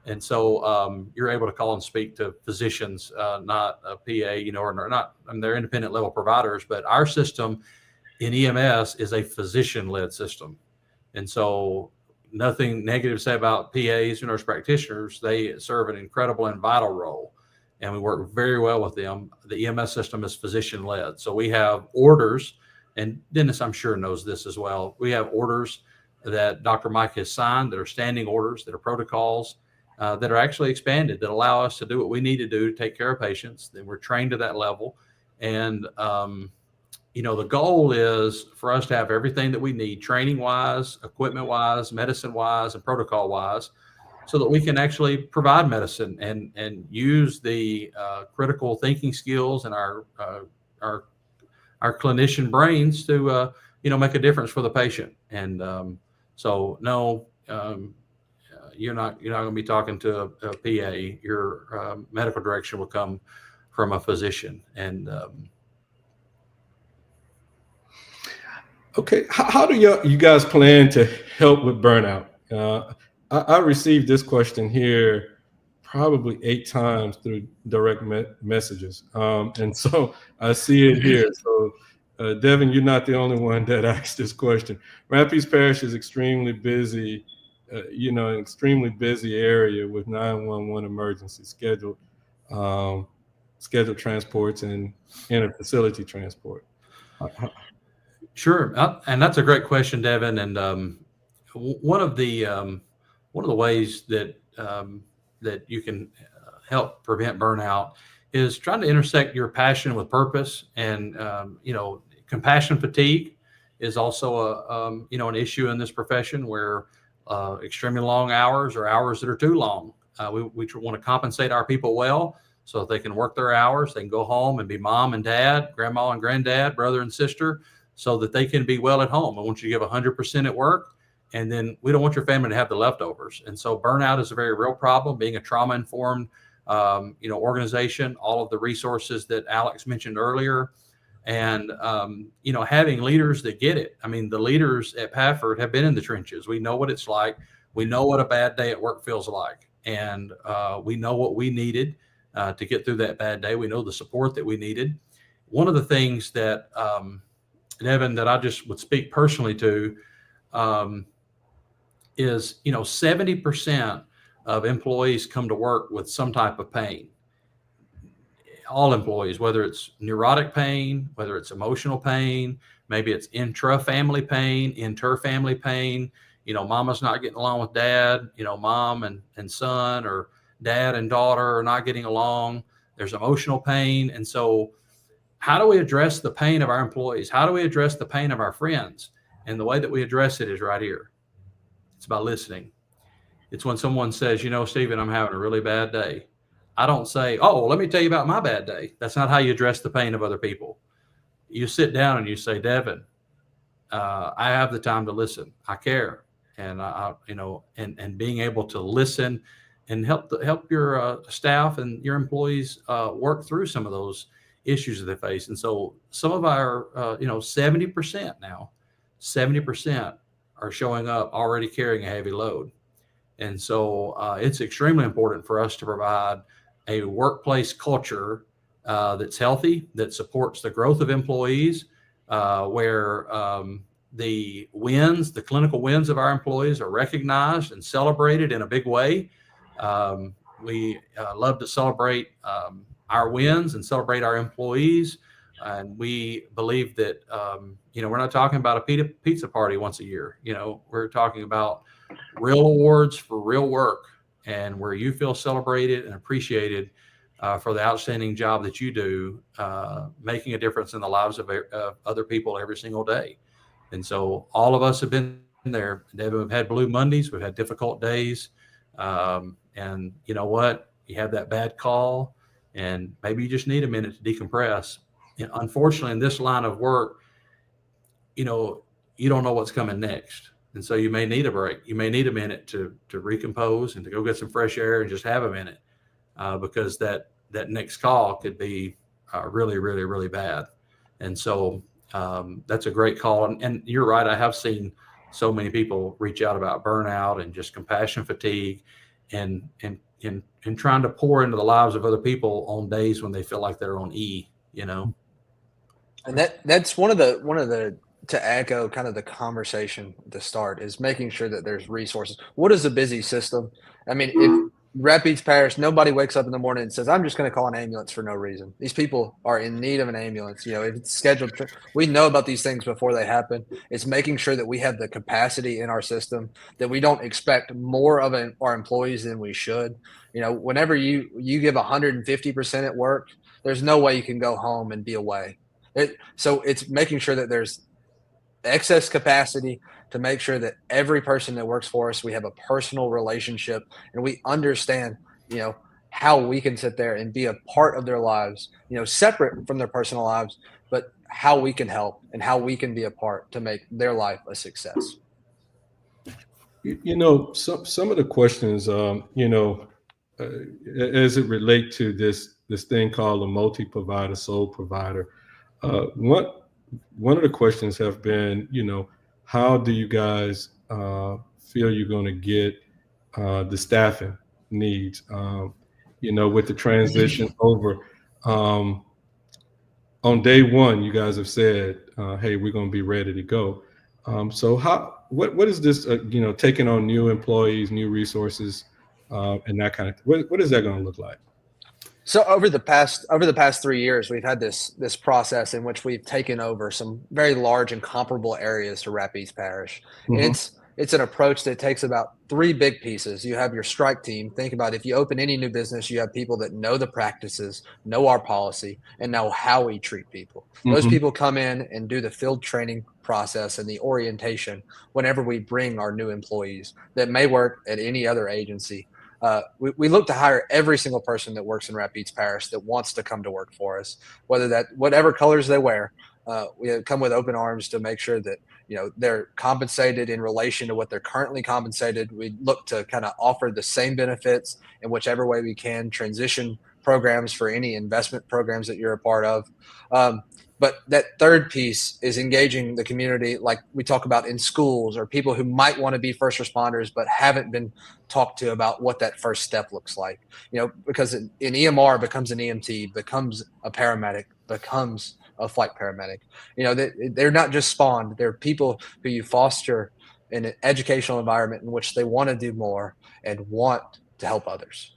And so you're able to call and speak to physicians, not a PA, or not, they're independent level providers, but our system in EMS is a physician-led system. And so nothing negative to say about PAs and nurse practitioners. They serve an incredible and vital role, and we work very well with them. The EMS system is physician-led. So we have orders, and Dennis, I'm sure, knows this as well. We have orders that Dr. Mike has signed that are standing orders, that are protocols, that are actually expanded, that allow us to do what we need to do to take care of patients. Then we're trained to that level. And, the goal is for us to have everything that we need, training-wise, equipment-wise, medicine-wise, and protocol-wise, so that we can actually provide medicine and use the critical thinking skills and our clinician brains to make a difference for the patient. And so no, you're not going to be talking to a PA. Your medical direction will come from a physician. And okay, how do you guys plan to help with burnout? I received this question here probably 8 times through direct messages. And so I see it here. So Devin, you're not the only one that asked this question. Rapides Parish is extremely busy, an extremely busy area with 911 emergency scheduled transports and inter-facility transport. Sure. And that's a great question, Devin. And one of the ways that you can help prevent burnout is trying to intersect your passion with purpose. And compassion fatigue is also an issue in this profession, where extremely long hours or hours that are too long. We want to compensate our people well so that they can work their hours. They can go home and be mom and dad, grandma and granddad, brother and sister, so that they can be well at home. I want you to give 100% at work. And then we don't want your family to have the leftovers. And so burnout is a very real problem. Being a trauma-informed organization, all of the resources that Alex mentioned earlier, and having leaders that get it. I mean, the leaders at Pafford have been in the trenches. We know what it's like. We know what a bad day at work feels like, and we know what we needed to get through that bad day. We know the support that we needed. One of the things that Devin, that I just would speak personally to is 70% of employees come to work with some type of pain. All employees, whether it's neurotic pain, whether it's emotional pain, maybe it's intra-family pain, inter-family pain, mama's not getting along with dad, mom and son, or dad and daughter are not getting along. There's emotional pain. And so how do we address the pain of our employees? How do we address the pain of our friends? And the way that we address it is right here. It's by listening. It's when someone says, Stephen, I'm having a really bad day. I don't say, oh, let me tell you about my bad day. That's not how you address the pain of other people. You sit down and you say, Devin, I have the time to listen. I care. And and being able to listen and help your staff and your employees work through some of those issues that they face. And so some of our 70% now, 70% are showing up already carrying a heavy load. And so it's extremely important for us to provide a workplace culture that's healthy, that supports the growth of employees, where the clinical wins of our employees are recognized and celebrated in a big way. We love to celebrate our wins and celebrate our employees. And we believe that, we're not talking about a pizza party once a year. We're talking about real awards for real work, and where you feel celebrated and appreciated for the outstanding job that you do, making a difference in the lives of other people every single day. And so all of us have been there. We've had blue Mondays. We've had difficult days. And you know what? You have that bad call, and maybe you just need a minute to decompress. And unfortunately, in this line of work, you don't know what's coming next. And so you may need a break. You may need a minute to recompose and to go get some fresh air and just have a minute, because that next call could be really, really, really bad. And so that's a great call. And you're right. I have seen so many people reach out about burnout and just compassion fatigue, and trying to pour into the lives of other people on days when they feel like they're on E. And that's one of the to echo kind of the conversation at the start, is making sure that there's resources. What is a busy system? I mean, if Rapides Parish, nobody wakes up in the morning and says, I'm just going to call an ambulance for no reason. These people are in need of an ambulance. If it's scheduled, we know about these things before they happen. It's making sure that we have the capacity in our system, that we don't expect more of our employees than we should. Whenever you give 150% at work, there's no way you can go home and be away. So it's making sure that there's excess capacity to make sure that every person that works for us, we have a personal relationship, and we understand, how we can sit there and be a part of their lives, separate from their personal lives, but how we can help and how we can be a part to make their life a success. Some of the questions, as it relate to this thing called a multi-provider, sole provider, one of the questions have been, how do you guys feel you're going to get the staffing needs, with the transition over? On day one, you guys have said, hey, we're going to be ready to go. So what is this, taking on new employees, new resources, and that kind of, what is that going to look like? So over the past 3 years, we've had this process in which we've taken over some very large and comparable areas to Rapides Parish. Mm-hmm. And it's an approach that takes about 3 big pieces. You have your strike team. Think about if you open any new business, you have people that know the practices, know our policy, and know how we treat people. Mm-hmm. Those people come in and do the field training process and the orientation whenever we bring our new employees that may work at any other agency. We look to hire every single person that works in Rapides Parish that wants to come to work for us, whatever colors they wear. We come with open arms to make sure that, they're compensated in relation to what they're currently compensated. We look to kind of offer the same benefits in whichever way we can, transition programs for any investment programs that you're a part of. But that third piece is engaging the community, like we talk about in schools, or people who might want to be first responders but haven't been talked to about what that first step looks like. Because an EMR becomes an EMT, becomes a paramedic, becomes a flight paramedic. They're not just spawned. They're people who you foster in an educational environment in which they want to do more and want to help others.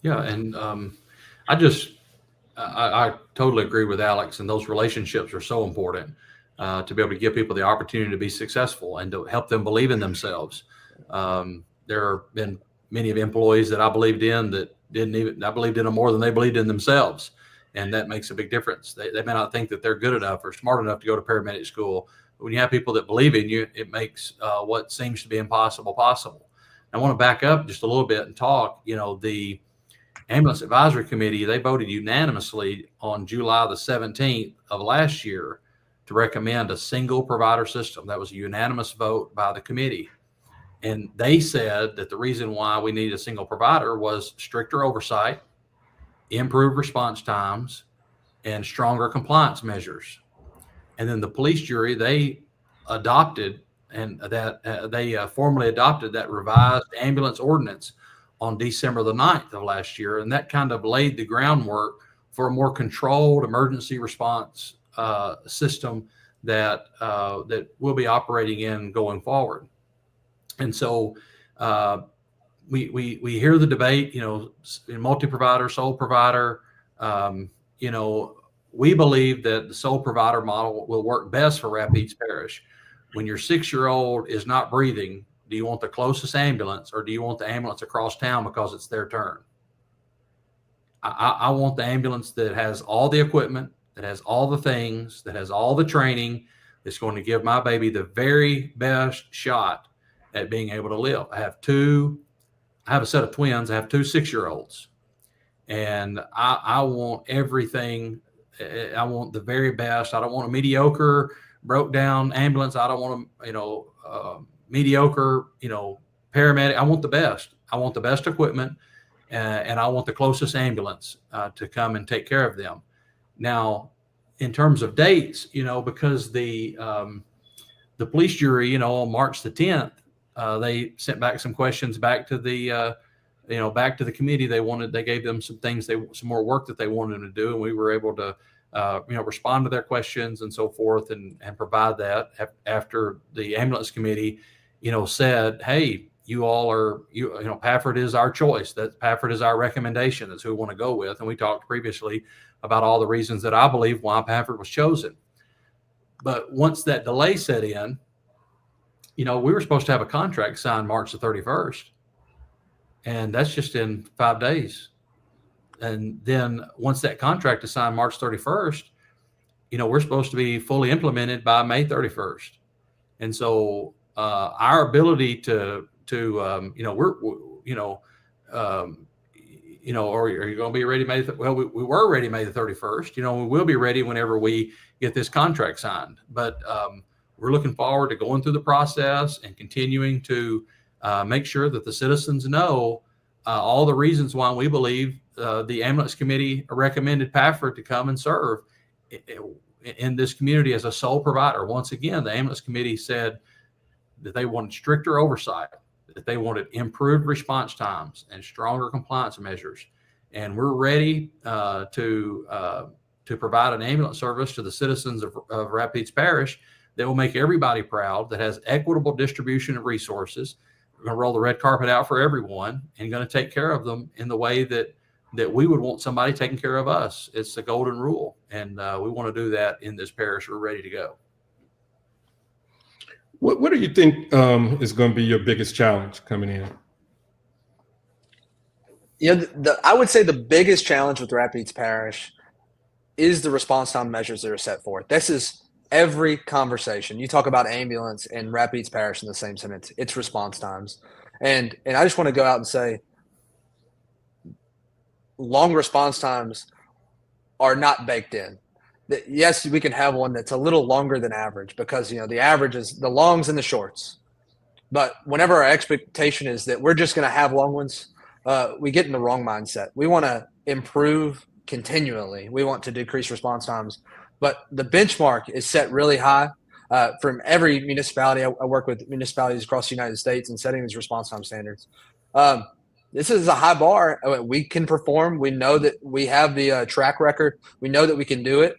Yeah, and I totally agree with Alex, and those relationships are so important to be able to give people the opportunity to be successful and to help them believe in themselves. There have been many of employees that I believed in that I believed in them more than they believed in themselves. And that makes a big difference. They may not think that they're good enough or smart enough to go to paramedic school. But when you have people that believe in you, it makes what seems to be impossible possible. I want to back up just a little bit and talk, the Ambulance Advisory Committee, they voted unanimously on July the 17th of last year to recommend a single provider system. That was a unanimous vote by the committee. And they said that the reason why we need a single provider was stricter oversight, improved response times, and stronger compliance measures. And then the police jury, they adopted formally adopted that revised ambulance ordinance on December the 9th of last year. And that kind of laid the groundwork for a more controlled emergency response system that we'll be operating in going forward. And so we hear the debate, in multi-provider, sole provider. We believe that the sole provider model will work best for Rapides Parish. When your 6-year-old is not breathing, do you want the closest ambulance, or do you want the ambulance across town because it's their turn? I want the ambulance that has all the equipment, that has all the things, that has all the training, that's going to give my baby the very best shot at being able to live. I have a set of twins. I have 2 6-year-olds, and I want everything. I want the very best. I don't want a mediocre, broke down ambulance. I don't want a mediocre, paramedic. I want the best. I want the best equipment, and I want the closest ambulance to come and take care of them. Now, in terms of dates, because the police jury, on March the 10th, they sent back some questions back to the committee. They gave them some things, some more work that they wanted them to do, and we were able to, respond to their questions and so forth, and provide that after the ambulance committee, said, hey, you all are, Pafford is our choice. That Pafford is our recommendation. That's who we want to go with. And we talked previously about all the reasons that I believe why Pafford was chosen. But once that delay set in, we were supposed to have a contract signed March the 31st, and that's just in 5 days. And then once that contract is signed March 31st, we're supposed to be fully implemented by May 31st. And so our ability or are you going to be ready May? Well, we were ready May the 31st. We will be ready whenever we get this contract signed. But we're looking forward to going through the process and continuing to make sure that the citizens know all the reasons why we believe the ambulance committee recommended Pafford to come and serve in this community as a sole provider. Once again, the ambulance committee said that they wanted stricter oversight, that they wanted improved response times and stronger compliance measures. And we're ready to provide an ambulance service to the citizens of Rapides Parish that will make everybody proud, that has equitable distribution of resources. We're going to roll the red carpet out for everyone and going to take care of them in the way that we would want somebody taking care of us. It's the golden rule. And we want to do that in this parish. We're ready to go. What do you think is going to be your biggest challenge coming in? I would say the biggest challenge with Rapides Parish is the response time measures that are set forth. This is every conversation. You talk about ambulance and Rapides Parish in the same sentence. It's response times. And I just want to go out and say long response times are not baked in. yes, we can have one that's a little longer than average because, the average is the longs and the shorts. But whenever our expectation is that we're just going to have long ones, we get in the wrong mindset. We want to improve continually. We want to decrease response times. But the benchmark is set really high from every municipality. I work with municipalities across the United States and setting these response time standards. This is a high bar. We can perform. We know that we have the track record. We know that we can do it.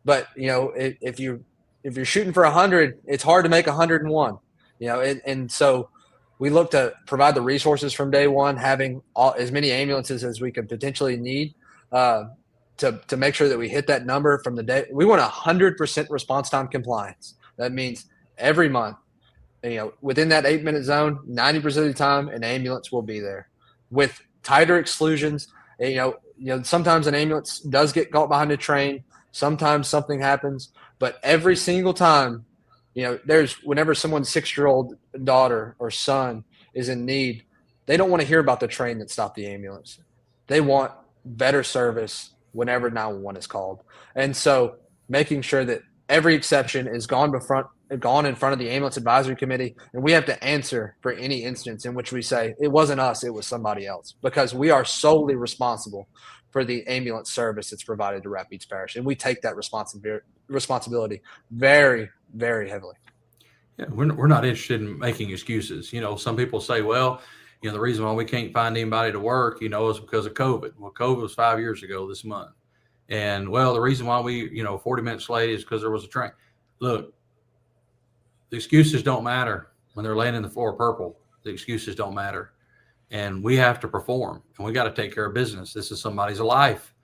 But, if you're shooting for 100, it's hard to make 101. And so we look to provide the resources from day one, having as many ambulances as we could potentially need to make sure that we hit that number from the day. We want 100% response time compliance. That means every month, within that 8-minute zone, 90% of the time, an ambulance will be there with tighter exclusions. Sometimes an ambulance does get caught behind a train. Sometimes something happens, but every single time, whenever someone's 6-year-old daughter or son is in need, they don't want to hear about the train that stopped the ambulance. They want better service whenever 911 is called. And so making sure that every exception is gone in front of the ambulance advisory committee, and we have to answer for any instance in which we say it wasn't us, it was somebody else, because we are solely responsible for the ambulance service that's provided to Rapides Parish, and we take that responsibility very, very heavily. Yeah, we're not interested in making excuses. Some people say, well, the reason why we can't find anybody to work, is because of COVID. Well, COVID was 5 years ago this month. And well, the reason why we, 40 minutes late is because there was a train. Look, the excuses don't matter when they're laying in the floor purple. The excuses don't matter. And we have to perform, and we got to take care of business. This is somebody's life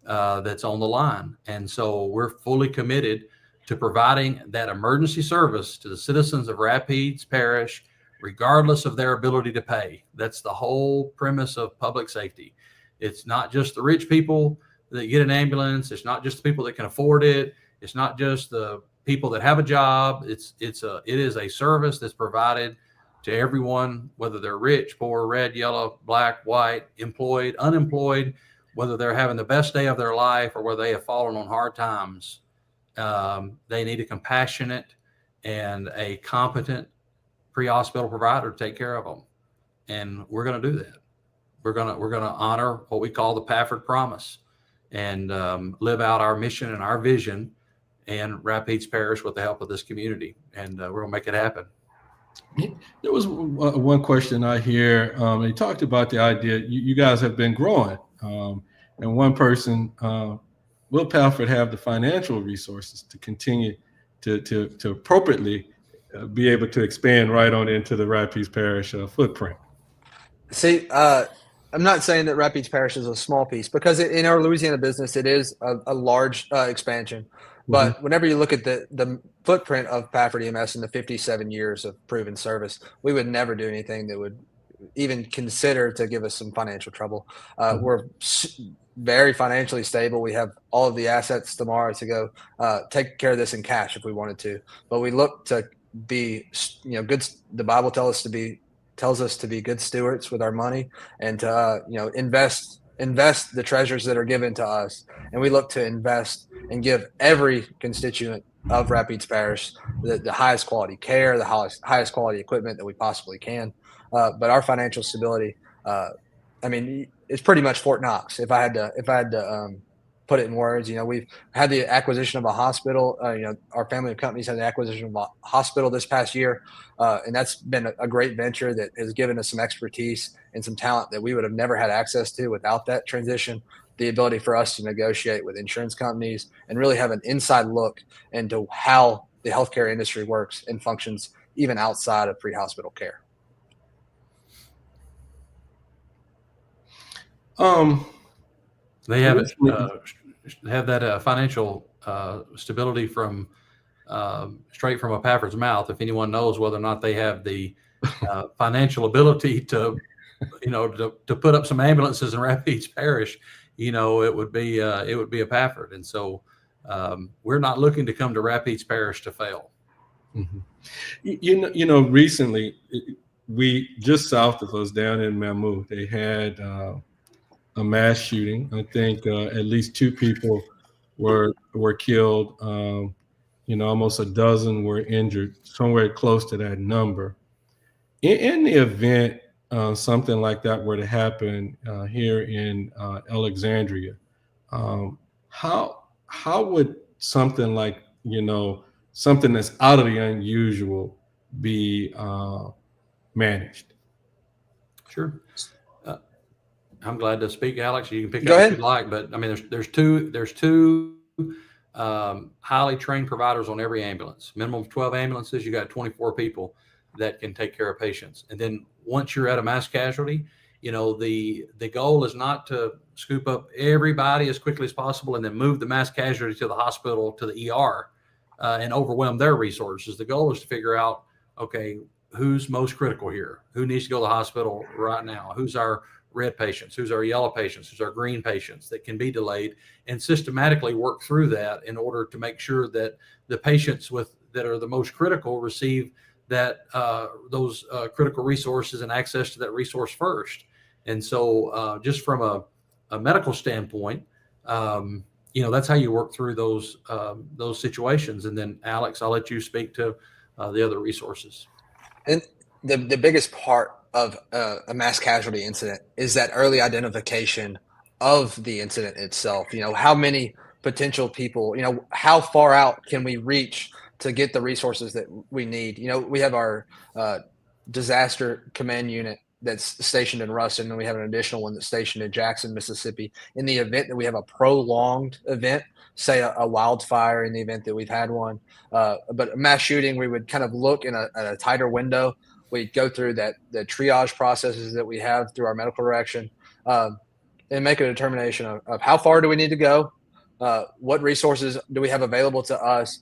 that's on the line. And so we're fully committed to providing that emergency service to the citizens of Rapides Parish, regardless of their ability to pay. That's the whole premise of public safety. It's not just the rich people that get an ambulance. It's not just the people that can afford it. It's not just the people that have a job. It is a service that's provided to everyone, whether they're rich, poor, red, yellow, black, white, employed, unemployed, whether they're having the best day of their life or whether they have fallen on hard times. They need a compassionate and a competent pre-hospital provider to take care of them. And we're going to do that. We're going to honor what we call the Pafford Promise and live out our mission and our vision in Rapides Parish with the help of this community. And we're going to make it happen. There was one question I hear. They talked about the idea you guys have been growing, and one person, will Pafford have the financial resources to continue to appropriately be able to expand right on into the Rapides Parish footprint? See, I'm not saying that Rapides Parish is a small piece, because in our Louisiana business, it is a large expansion. But whenever you look at the footprint of Pafford EMS in the 57 years of proven service, we would never do anything that would even consider to give us some financial trouble. We're very financially stable. We have all of the assets tomorrow to go take care of this in cash if we wanted to. But we look to be, good. The Bible tells us to be good stewards with our money and to invest the treasures that are given to us. And we look to invest and give every constituent of Rapides Parish the highest quality care, the highest quality equipment that we possibly can. But our financial stability, it's pretty much Fort Knox. If I had to put it in words, we've had the acquisition of a hospital. Our family of companies had the acquisition of a hospital this past year, and that's been a great venture that has given us some expertise and some talent that we would have never had access to without that transition. The ability for us to negotiate with insurance companies and really have an inside look into how the healthcare industry works and functions, even outside of pre-hospital care. They have that financial stability from straight from a Pafford's mouth. If anyone knows whether or not they have the financial ability to put up some ambulances in Rapides Parish, it would be a Pafford. And so we're not looking to come to Rapides Parish to fail. Mm-hmm. Recently, we just south of us down in Mammoth, they had a mass shooting. I think at least 2 people were killed. Almost a dozen were injured, somewhere close to that number. In the event something like that were to happen here in Alexandria, how would something like something that's out of the unusual be managed? Sure. I'm glad to speak, Alex. You can pick Go up ahead. if you'd like, but I mean, there's two highly trained providers on every ambulance. Minimum of 12 ambulances. You got 24 people that can take care of patients. And then once you're at a mass casualty, the goal is not to scoop up everybody as quickly as possible and then move the mass casualty to the hospital, to the ER, and overwhelm their resources. The goal is to figure out, okay, who's most critical here? Who needs to go to the hospital right now? Who's our red patients? Who's our yellow patients? Who's our green patients that can be delayed, and systematically work through that in order to make sure that the patients that are the most critical receive that those critical resources and access to that resource first. And so just from a medical standpoint, that's how you work through those situations. And then Alex, I'll let you speak to the other resources. And the biggest part of a mass casualty incident is that early identification of the incident itself. How many potential people, how far out can we reach to get the resources that we need? We have our disaster command unit that's stationed in Ruston, and we have an additional one that's stationed in Jackson, Mississippi. In the event that we have a prolonged event, say a wildfire, in the event that we've had one, but a mass shooting, we would kind of look at a tighter window. We'd go through the triage processes that we have through our medical direction, and make a determination of how far do we need to go, what resources do we have available to us,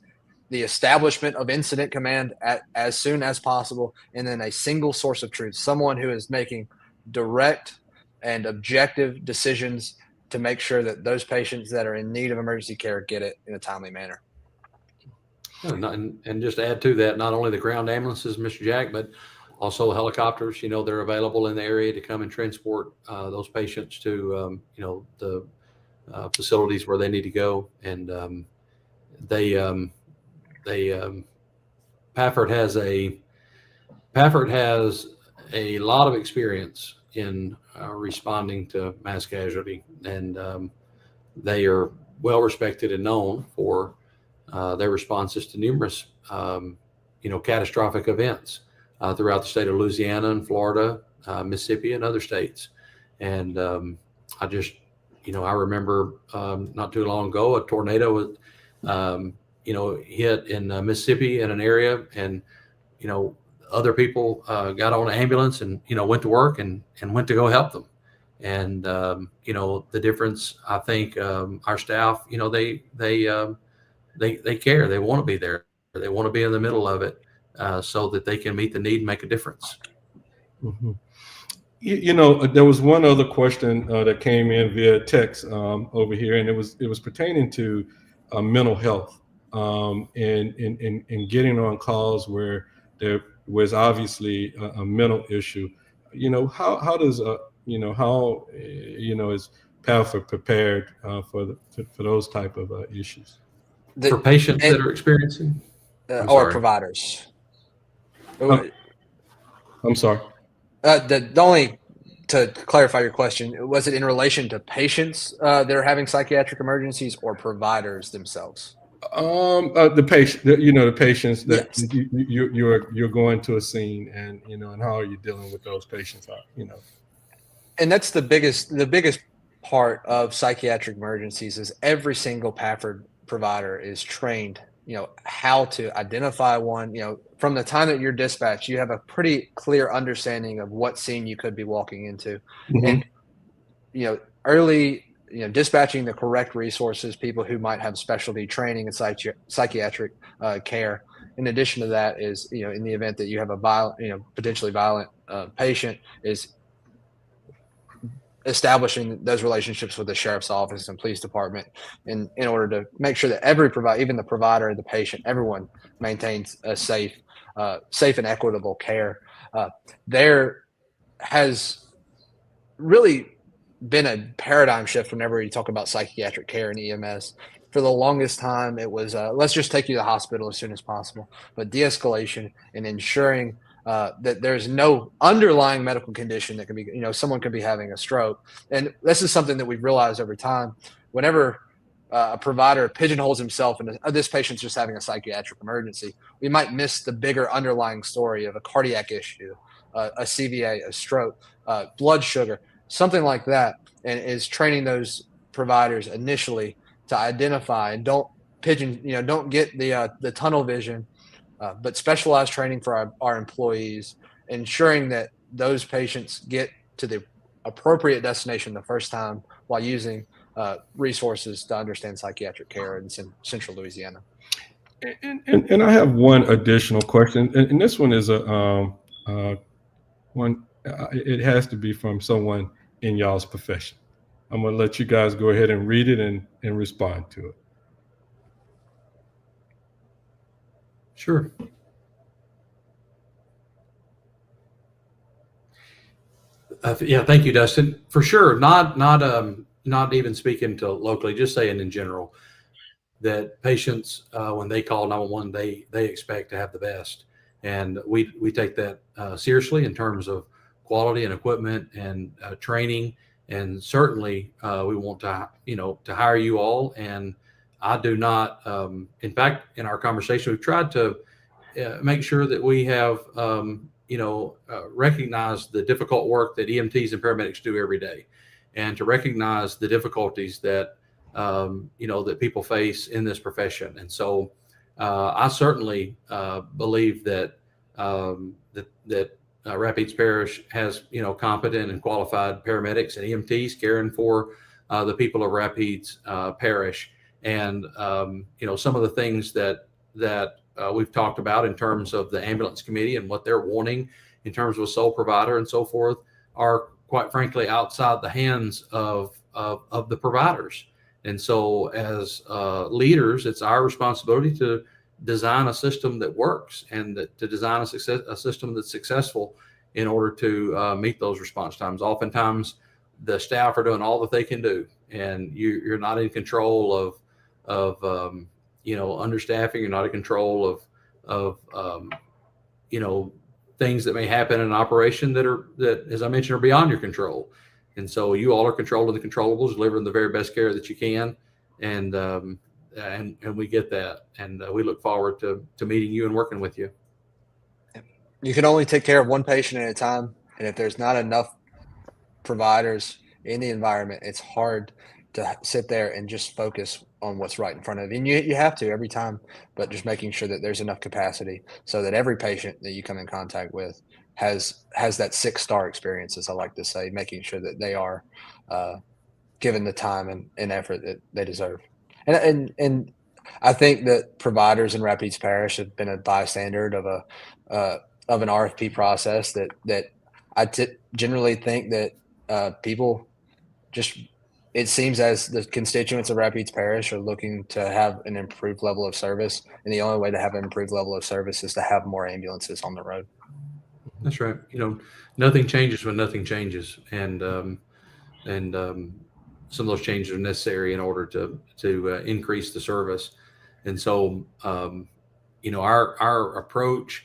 the establishment of incident command as soon as possible, and then a single source of truth, someone who is making direct and objective decisions to make sure that those patients that are in need of emergency care get it in a timely manner. And just to add to that, not only the ground ambulances, Mr. Jack, but also helicopters, they're available in the area to come and transport those patients to, the facilities where they need to go. And Pafford has a lot of experience in responding to mass casualty, and they are well respected and known for their responses to numerous, catastrophic events throughout the state of Louisiana and Florida, Mississippi, and other states. And I remember not too long ago, a tornado hit in Mississippi in an area, and other people got on an ambulance and went to work and went to go help them. And the difference, I think, our staff, they care. They want to be there. They want to be in the middle of it so that they can meet the need and make a difference. Mm-hmm. There was one other question that came in via text over here, and it was pertaining to mental health and getting on calls where there was obviously a mental issue. How does is Pafford prepared for those type of issues? For patients that are experiencing or providers. I'm sorry. The only, to clarify your question, was it in relation to patients that are having psychiatric emergencies or providers themselves? The patient, the patients that Yes. you're going to a scene, and and how are you dealing with those patients? And that's the biggest part of psychiatric emergencies is every single Pafford provider is trained, how to identify one. From the time that you're dispatched, you have a pretty clear understanding of what scene you could be walking into. Mm-hmm. And, early, dispatching the correct resources, people who might have specialty training in psychiatric care. In addition to that is, in the event that you have a violent, potentially violent patient, is establishing those relationships with the sheriff's office and police department in order to make sure that every provider, even the provider, the patient, everyone maintains a safe and equitable care. There has really been a paradigm shift whenever you talk about psychiatric care and EMS. For the longest time, it was let's just take you to the hospital as soon as possible. But de-escalation and ensuring that there's no underlying medical condition that can be, someone could be having a stroke. And this is something that we've realized over time. Whenever a provider pigeonholes himself and this patient's just having a psychiatric emergency, we might miss the bigger underlying story of a cardiac issue, a CVA, a stroke, blood sugar, something like that, and is training those providers initially to identify and don't get the tunnel vision, but specialized training for our employees, ensuring that those patients get to the appropriate destination the first time while using resources to understand psychiatric care in central Louisiana. And I have one additional question, and this one is one. It has to be from someone in y'all's profession. I'm going to let you guys go ahead and read it and respond to it. Sure. Yeah, thank you, Dustin. For sure, not even speaking to locally, just saying in general that patients when they call 911, they expect to have the best, and we take that seriously in terms of quality and equipment and training, and certainly we want to hire you all. And I do not. In fact, in our conversation, we've tried to make sure that we have recognize the difficult work that EMTs and paramedics do every day, and to recognize the difficulties that that people face in this profession. And so I certainly believe that Rapides Parish has competent and qualified paramedics and EMTs caring for the people of Rapides Parish. And some of the things that we've talked about in terms of the ambulance committee and what they're wanting in terms of a sole provider and so forth are, quite frankly, outside the hands of the providers. And so as leaders, it's our responsibility to design a system that works and to design a system that's successful in order to meet those response times. Oftentimes, the staff are doing all that they can do, and you're not in control of understaffing. You're not in control of things that may happen in an operation that, as I mentioned, are beyond your control. And so you all are controlling the controllables, delivering the very best care that you can, and we get that, and we look forward to meeting you and working with you. You can only take care of one patient at a time, and if there's not enough providers in the environment, it's hard to sit there and just focus on what's right in front of you. And you have to every time, but just making sure that there's enough capacity so that every patient that you come in contact with has that 6-star experience, as I like to say, making sure that they are given the time and effort that they deserve. And I think that providers in Rapides Parish have been a bystander of an RFP process that I generally think that people just, it seems as the constituents of Rapides Parish are looking to have an improved level of service. And the only way to have an improved level of service is to have more ambulances on the road. That's right. Nothing changes when nothing changes. And some of those changes are necessary in order to increase the service. And so, our approach,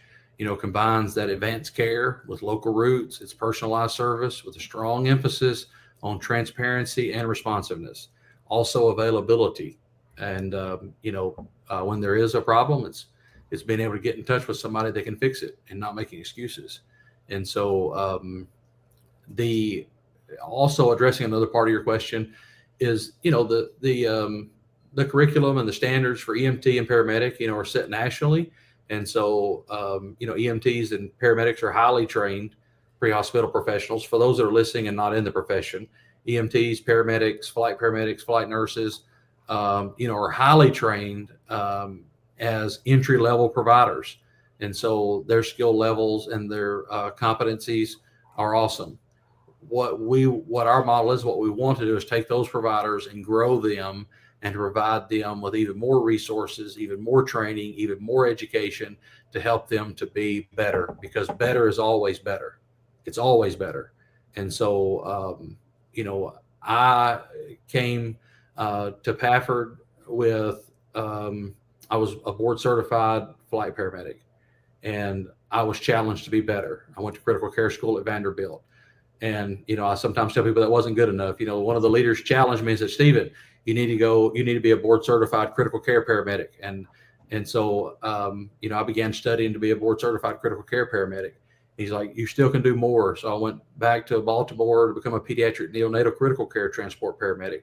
combines that advanced care with local roots. It's personalized service with a strong emphasis on transparency and responsiveness, also availability. And, when there is a problem, it's being able to get in touch with somebody that can fix it and not making excuses. And so also addressing another part of your question is, the curriculum and the standards for EMT and paramedic, are set nationally. And so, EMTs and paramedics are highly trained pre-hospital professionals. For those that are listening and not in the profession, EMTs, paramedics, flight nurses, are highly trained as entry-level providers. And so their skill levels and their competencies are awesome. What our model is, what we want to do is take those providers and grow them and provide them with even more resources, even more training, even more education to help them to be better, because better is always better. It's always better. And so, I came to Pafford with, I was a board certified flight paramedic, and I was challenged to be better. I went to critical care school at Vanderbilt. And, I sometimes tell people that wasn't good enough. One of the leaders challenged me and said, Stephen, you need to be a board certified critical care paramedic. And so, I began studying to be a board certified critical care paramedic. He's like, you still can do more. So I went back to Baltimore to become a pediatric neonatal critical care transport paramedic,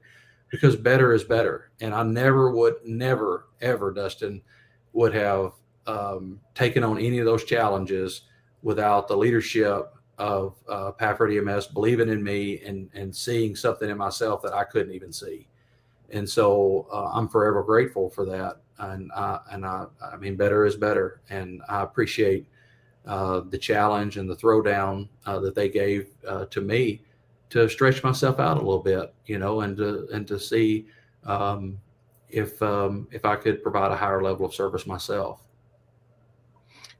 because better is better. And I never, ever, Dustin, would have taken on any of those challenges without the leadership of Pafford EMS believing in me and seeing something in myself that I couldn't even see. And so I'm forever grateful for that. And I mean, better is better. And I appreciate the challenge and the throwdown that they gave to me to stretch myself out a little bit, and to see if I could provide a higher level of service myself.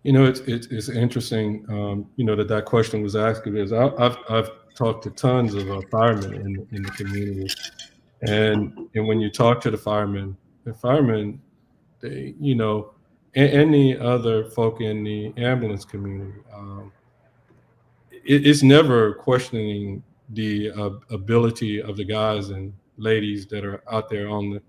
It's interesting, that question was asked, because I've talked to tons of firemen in the community, and when you talk to the firemen, they, and the other folk in the ambulance community, it's never questioning the ability of the guys and ladies that are out there on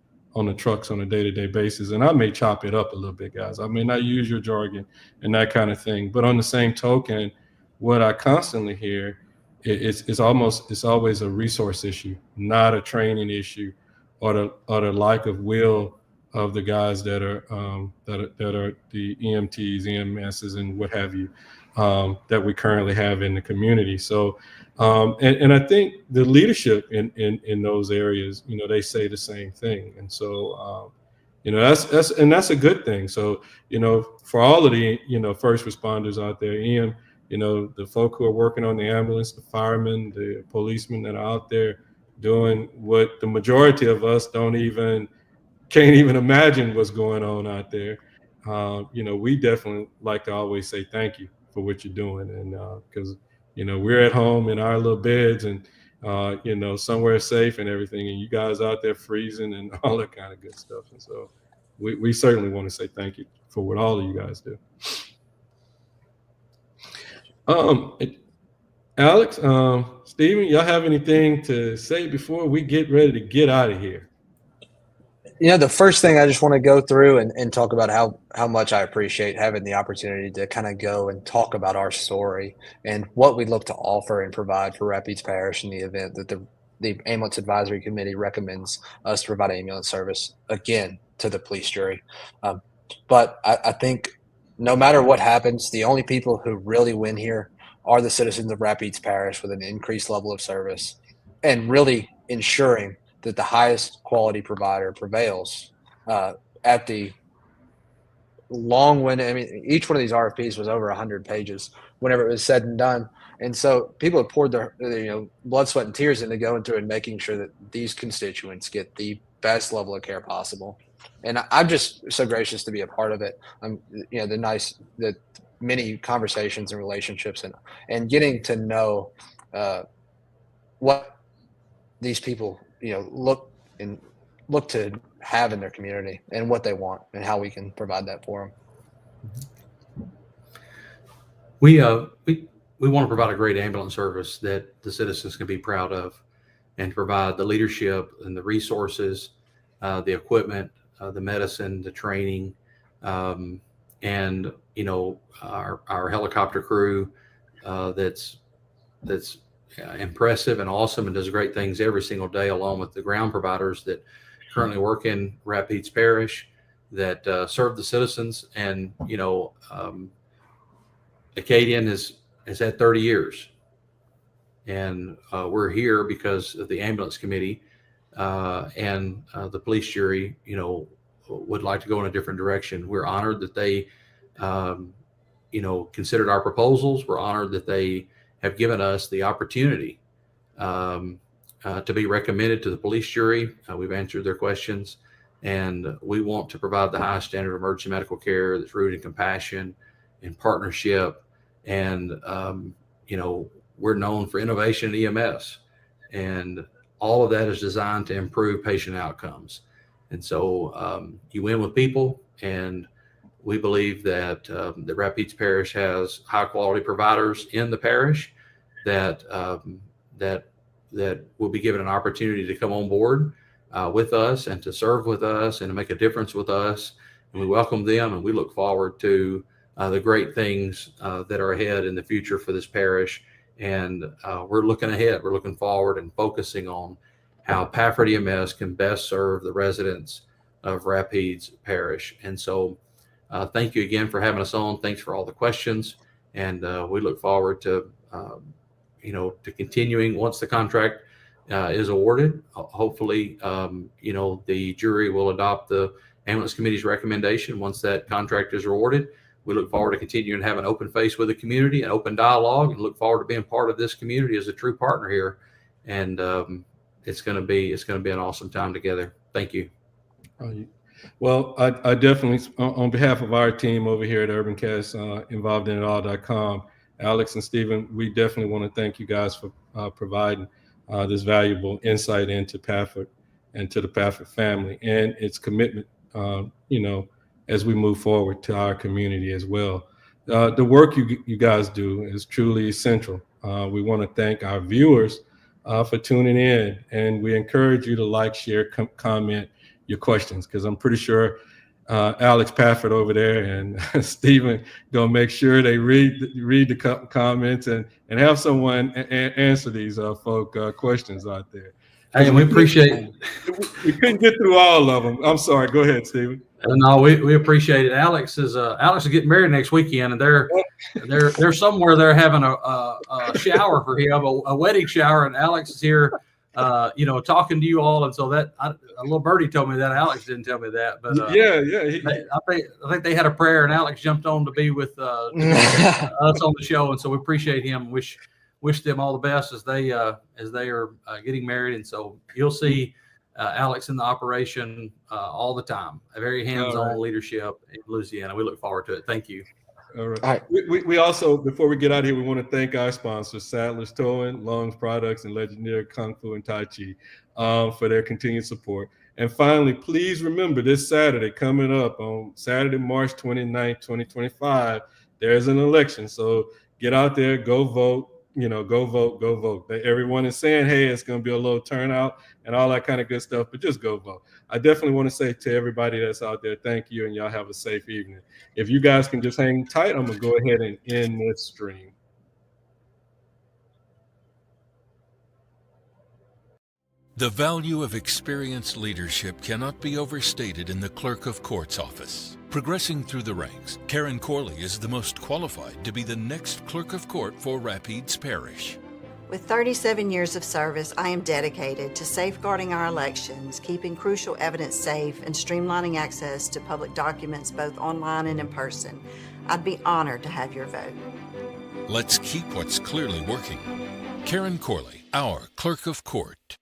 the trucks on a day-to-day basis. And I may chop it up a little bit, guys. I may not use your jargon and that kind of thing. But on the same token, what I constantly hear it's always a resource issue, not a training issue, or the lack of will of the guys that are the EMTs, EMSs, and what have you, that we currently have in the community. So, and I think the leadership in those areas, they say the same thing. And so, that's a good thing. So, for all of the, first responders out there, the folk who are working on the ambulance, the firemen, the policemen that are out there doing what the majority of us can't even imagine what's going on out there. We definitely like to always say thank you for what you're doing. And because, we're at home in our little beds and, somewhere safe and everything. And you guys out there freezing and all that kind of good stuff. And so we certainly want to say thank you for what all of you guys do. Alex, Stephen, y'all have anything to say before we get ready to get out of here? The first thing I just want to go through and talk about how much I appreciate having the opportunity to kind of go and talk about our story and what we look to offer and provide for Rapides Parish in the event that the Ambulance Advisory Committee recommends us to provide ambulance service again to the police jury. But I think no matter what happens, the only people who really win here are the citizens of Rapides Parish with an increased level of service and really ensuring that the highest quality provider prevails at the long-winded. I mean, each one of these RFPs was over 100 pages whenever it was said and done. And so people have poured their blood, sweat, and tears into going through and making sure that these constituents get the best level of care possible. And I'm just so gracious to be a part of it. The many conversations and relationships and getting to know what these people look to have in their community and what they want and how we can provide that for them. We want to provide a great ambulance service that the citizens can be proud of, and provide the leadership and the resources, the equipment, the medicine, the training, and our helicopter crew that's impressive and awesome and does great things every single day, along with the ground providers that currently work in Rapides Parish that serve the citizens. And Acadian has had 30 years, and we're here because of the ambulance committee and the police jury would like to go in a different direction. We're honored that they considered our proposals. We're honored that they have given us the opportunity to be recommended to the police jury. We've answered their questions, and we want to provide the highest standard of emergency medical care that's rooted in compassion and partnership. And, we're known for innovation in EMS, and all of that is designed to improve patient outcomes. And so you win with people, and we believe that the Rapides Parish has high quality providers in the parish that that will be given an opportunity to come on board with us and to serve with us and to make a difference with us. And we welcome them, and we look forward to the great things that are ahead in the future for this parish. And we're looking ahead, we're looking forward and focusing on how Pafford EMS can best serve the residents of Rapides Parish. And so thank you again for having us on. Thanks for all the questions. And we look forward to, to continuing once the contract is awarded. Hopefully, the jury will adopt the ambulance committee's recommendation once that contract is awarded. We look forward to continuing to have an open face with the community, an open dialogue, and look forward to being part of this community as a true partner here. And it's going to be an awesome time together. Thank you. Well, I definitely, on behalf of our team over here at UrbanCast, involvedinitall.com, Alex and Stephen, we definitely want to thank you guys for providing this valuable insight into Pafford and to the Pafford family and its commitment, as we move forward to our community as well. The work you guys do is truly essential. We want to thank our viewers for tuning in, and we encourage you to like, share, comment your questions, because I'm pretty sure Alex Pafford over there and Stephen gonna make sure they read the comments and have someone answer these questions out there. Hey, and we appreciate. We couldn't get through all of them. I'm sorry. Go ahead, Stephen. No, we appreciate it. Alex is getting married next weekend, and they're somewhere they're having a shower for him, a wedding shower, and Alex is here, talking to you all. And so that a little birdie told me that. Alex didn't tell me that, but I think they had a prayer, and Alex jumped on to be with us on the show, and so we appreciate him. Wish them all the best as they are getting married. And so you'll see Alex in the operation all the time. A very hands-on leadership in Louisiana. We look forward to it. Thank you. All right. We also, before we get out of here, we want to thank our sponsors, Sadler's Towing, Lungs Products, and Legendary Kung Fu and Tai Chi for their continued support. And finally, please remember this Saturday coming up on Saturday, March 29th, 2025, there's an election. So get out there, go vote. Go vote. Everyone is saying, hey, it's going to be a low turnout and all that kind of good stuff, but just go vote. I definitely want to say to everybody that's out there, thank you, and y'all have a safe evening. If you guys can just hang tight, I'm going to go ahead and end this stream. The value of experienced leadership cannot be overstated in the Clerk of Court's office. Progressing through the ranks, Karen Corley is the most qualified to be the next Clerk of Court for Rapides Parish. With 37 years of service, I am dedicated to safeguarding our elections, keeping crucial evidence safe, and streamlining access to public documents both online and in person. I'd be honored to have your vote. Let's keep what's clearly working. Karen Corley, our Clerk of Court.